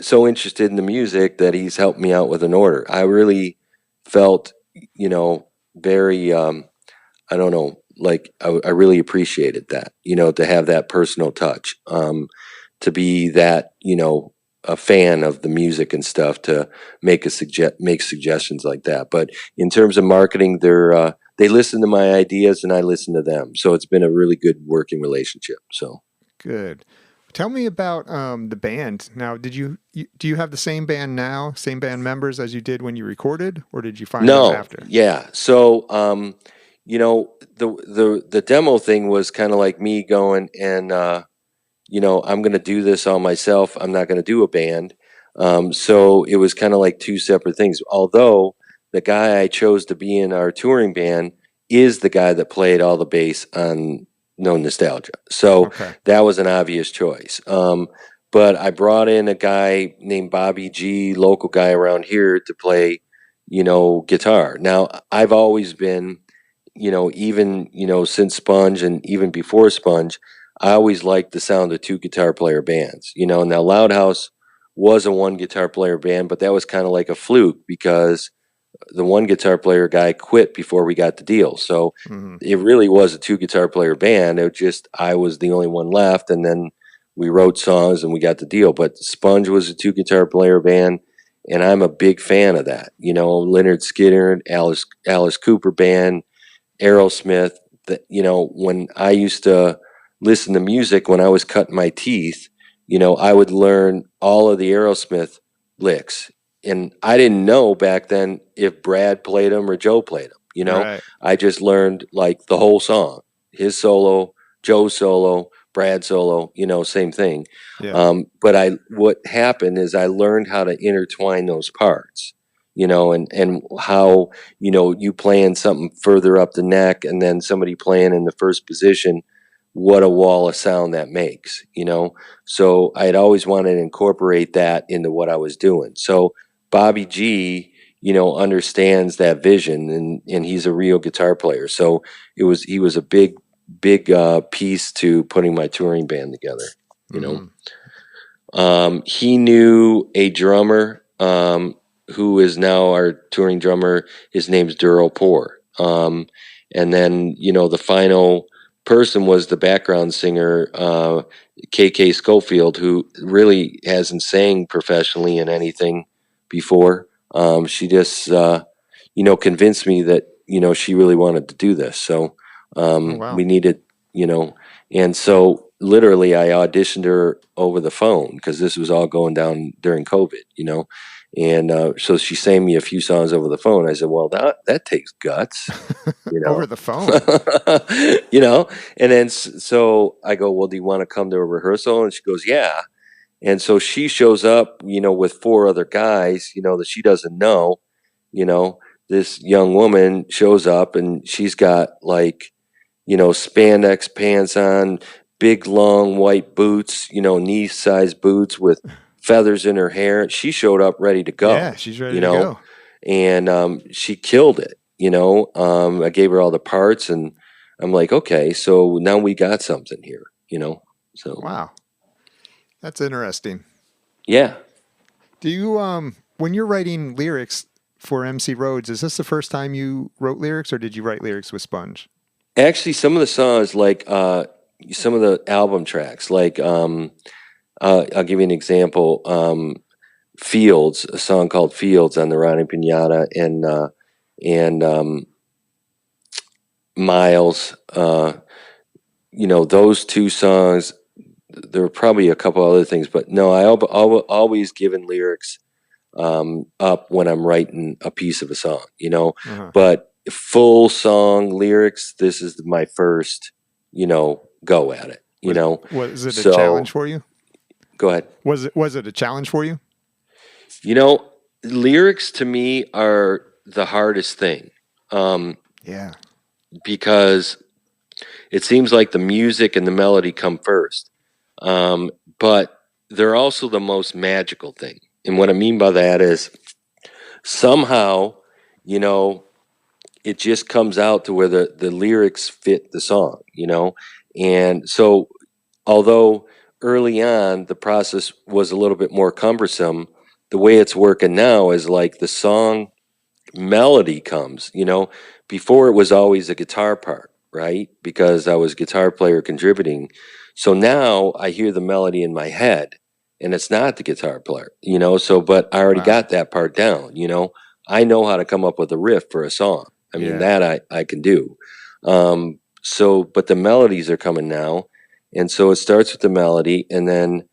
so interested in the music that he's helped me out with an order. I really felt, very I don't know, like I really appreciated that, to have that personal touch, to be that, a fan of the music and stuff, to make suggestions like that. But in terms of marketing, they listen to my ideas and I listen to them. So it's been a really good working relationship. So Good. Tell me about the band. Now, do you have the same band now, same band members as you did when you recorded, or did you find them no, after? yeah. So the demo thing was kind of like me going and I'm going to do this all myself. I'm not going to do a band. So it was kind of like two separate things. Although the guy I chose to be in our touring band is the guy that played all the bass on No Nostalgia. So Okay. that was an obvious choice. But I brought in a guy named Bobby G, local guy around here, to play, guitar. Now, I've always been, even, since Sponge and even before Sponge, I always liked the sound of two guitar player bands. Now Loud House was a one guitar player band, but that was kind of like a fluke because the one guitar player guy quit before we got the deal. So Hmm. it really was a two guitar player band. It just, I was the only one left, and then we wrote songs and we got the deal. But Sponge was a two guitar player band, and I'm a big fan of that. Leonard Skinner, Alice Cooper Band, Aerosmith. That when I used to listen to music when I was cutting my teeth, I would learn all of the Aerosmith licks, and I didn't know back then if Brad played them or Joe played them. Right. I just learned like the whole song, his solo, Joe's solo, Brad solo. Same thing. Yeah. But what happened is I learned how to intertwine those parts. And how you playing something further up the neck and then somebody playing in the first position, what a wall of sound that makes. So I had always wanted to incorporate that into what I was doing. So Bobby G, understands that vision, and he's a real guitar player. So he was a big piece to putting my touring band together. He knew a drummer who is now our touring drummer. His name's Duro Poor. And then, the final person was the background singer, KK Schofield, who really hasn't sang professionally in anything before. She just, convinced me that, she really wanted to do this. So Wow. we needed, and so literally I auditioned her over the phone because this was all going down during COVID. And so she sang me a few songs over the phone. I said, well, that takes guts, Over the phone. And then so I go, well, do you want to come to a rehearsal? And she goes, yeah. And so she shows up, with 4 other guys, that she doesn't know. This young woman shows up and she's got like, spandex pants on, big long white boots, knee-sized boots with feathers in her hair. She showed up ready to go. Yeah, she's ready to go. And she killed it. I gave her all the parts, and I'm like, okay, so now we got something here. So Wow, that's interesting. Yeah. Do you when you're writing lyrics for MC Rhodes, is this the first time you wrote lyrics, or did you write lyrics with Sponge? Actually, some of the songs, like some of the album tracks, like I'll give you an example. Fields, a song called Fields on the Ronnie Pinata, and Miles. Those 2 songs. There were probably a couple other things, but no, I always given lyrics up when I'm writing a piece of a song. But full song lyrics, this is my first, go at it. Was it a challenge for you? Go ahead. Was it a challenge for you? Lyrics to me are the hardest thing. Yeah. Because it seems like the music and the melody come first. But they're also the most magical thing. And what I mean by that is somehow, it just comes out to where the lyrics fit the song, And so although early on the process was a little bit more cumbersome, the way it's working now is like the song melody comes, before it was always a guitar part, right? Because I was guitar player contributing. So now I hear the melody in my head and it's not the guitar player, but I already got that part down, I know how to come up with a riff for a song. I mean, that I can do. But the melodies are coming now. And so it starts with the melody, and then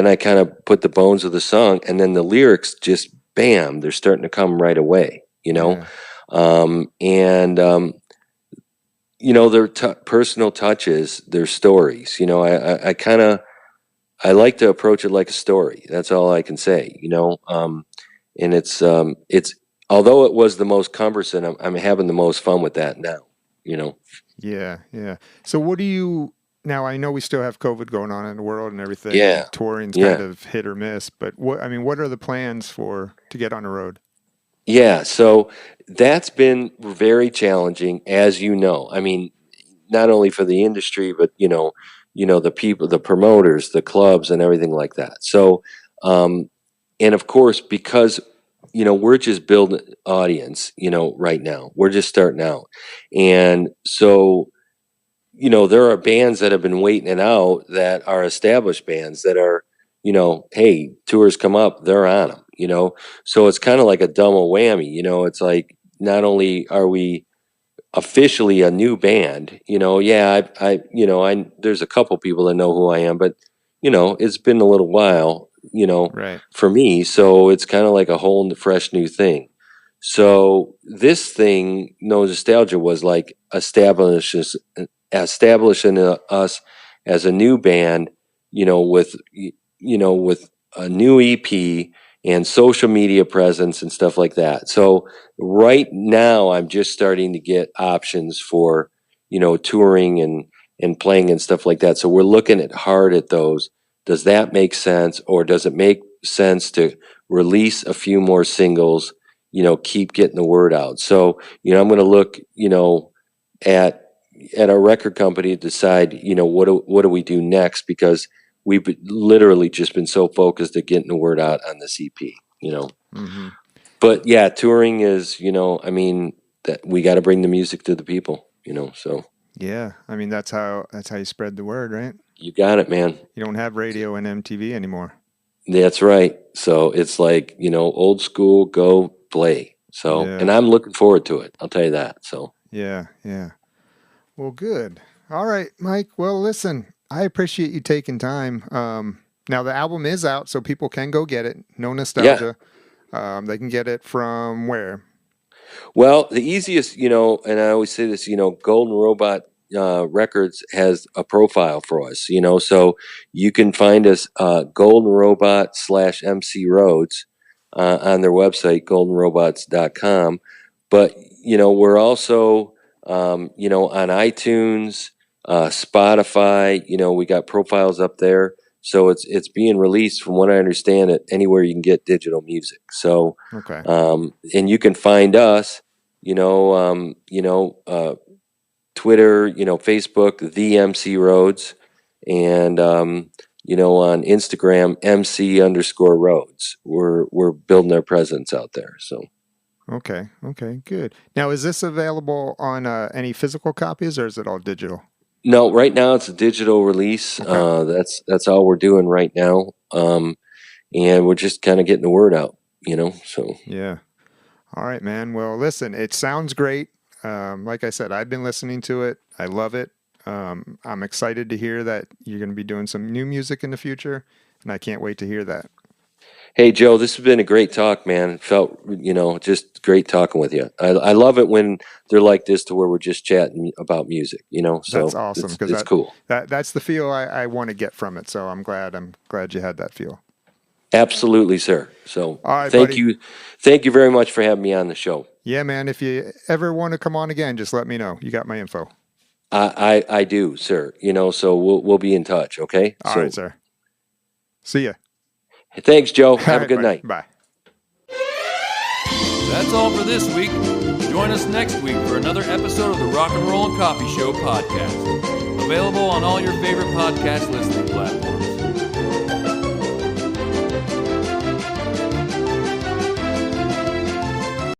I kind of put the bones of the song, and then the lyrics just, bam, they're starting to come right away, their personal touches, their stories, I like to approach it like a story. That's all I can say, and it's although it was the most cumbersome, I'm having the most fun with that now, Yeah. So what do you, now I know we still have COVID going on in the world and everything. Yeah. And touring's kind of hit or miss, but what are the plans to get on the road? Yeah. So that's been very challenging, as you know. I mean, not only for the industry, but the people, the promoters, the clubs, and everything like that. So, and of course, because we're just building audience, right now. We're just starting out, and so there are bands that have been waiting it out that are established bands that are, hey, tours come up, they're on them, So it's kind of like a double whammy. It's like not only are we officially a new band, there's a couple people that know who I am, but it's been a little while, Right. for me. So it's kind of like a whole fresh new thing. So this thing, No Nostalgia, was like establishing us as a new band, with a new EP and social media presence and stuff like that. So right now I'm just starting to get options for, touring and playing and stuff like that. So we're looking hard at those. Does that make sense, or does it make sense to release a few more singles, keep getting the word out? So, I'm going to look, at our record company to decide, what do we do next, because we've literally just been so focused at getting the word out on this EP, Mm-hmm. But yeah, touring is, that we got to bring the music to the people, so. Yeah, I mean that's how you spread the word, right? You got it, man. You don't have radio and MTV anymore. That's right. So it's like, old school, go play. So, Yeah. And I'm looking forward to it. I'll tell you that. So. Yeah. Well, good. All right, Mike. Well, listen, I appreciate you taking time. Now the album is out, so people can go get it. No Nostalgia. Yeah. They can get it from where? Well, the easiest, and I always say this, Golden Robot Records has a profile for us, so you can find us Golden Robot /MC Rhodes on their website, goldenrobots.com. But, we're also, on iTunes, Spotify, we got profiles up there. So it's being released, from what I understand, at anywhere you can get digital music. So, Okay. And you can find us, Twitter, Facebook, the MC Rhodes, and on Instagram, MC_Rhodes. We're building our presence out there. So. Okay, good. Now, is this available on any physical copies, or is it all digital? No, right now it's a digital release. Okay. That's all we're doing right now, and we're just kind of getting the word out, So. Yeah. All right, man. Well, listen, it sounds great. Like I said, I've been listening to it. I love it. I'm excited to hear that you're going to be doing some new music in the future, and I can't wait to hear that. Hey, Joe, this has been a great talk, man. It felt, just great talking with you. I love it when they're like this, to where we're just chatting about music, So that's awesome, because it's cool. That's the feel I want to get from it. So I'm glad you had that feel. Absolutely, sir. So all right, thank buddy. you. Thank you very much for having me on the show. Yeah, man. If you ever want to come on again, just let me know. You got my info. I do, sir. So we'll be in touch. Okay. All right, sir. See ya. Thanks, Joe. Have a good night. Bye. That's all for this week. Join us next week for another episode of the Rock and Roll and Coffee Show podcast. Available on all your favorite podcast listening platforms.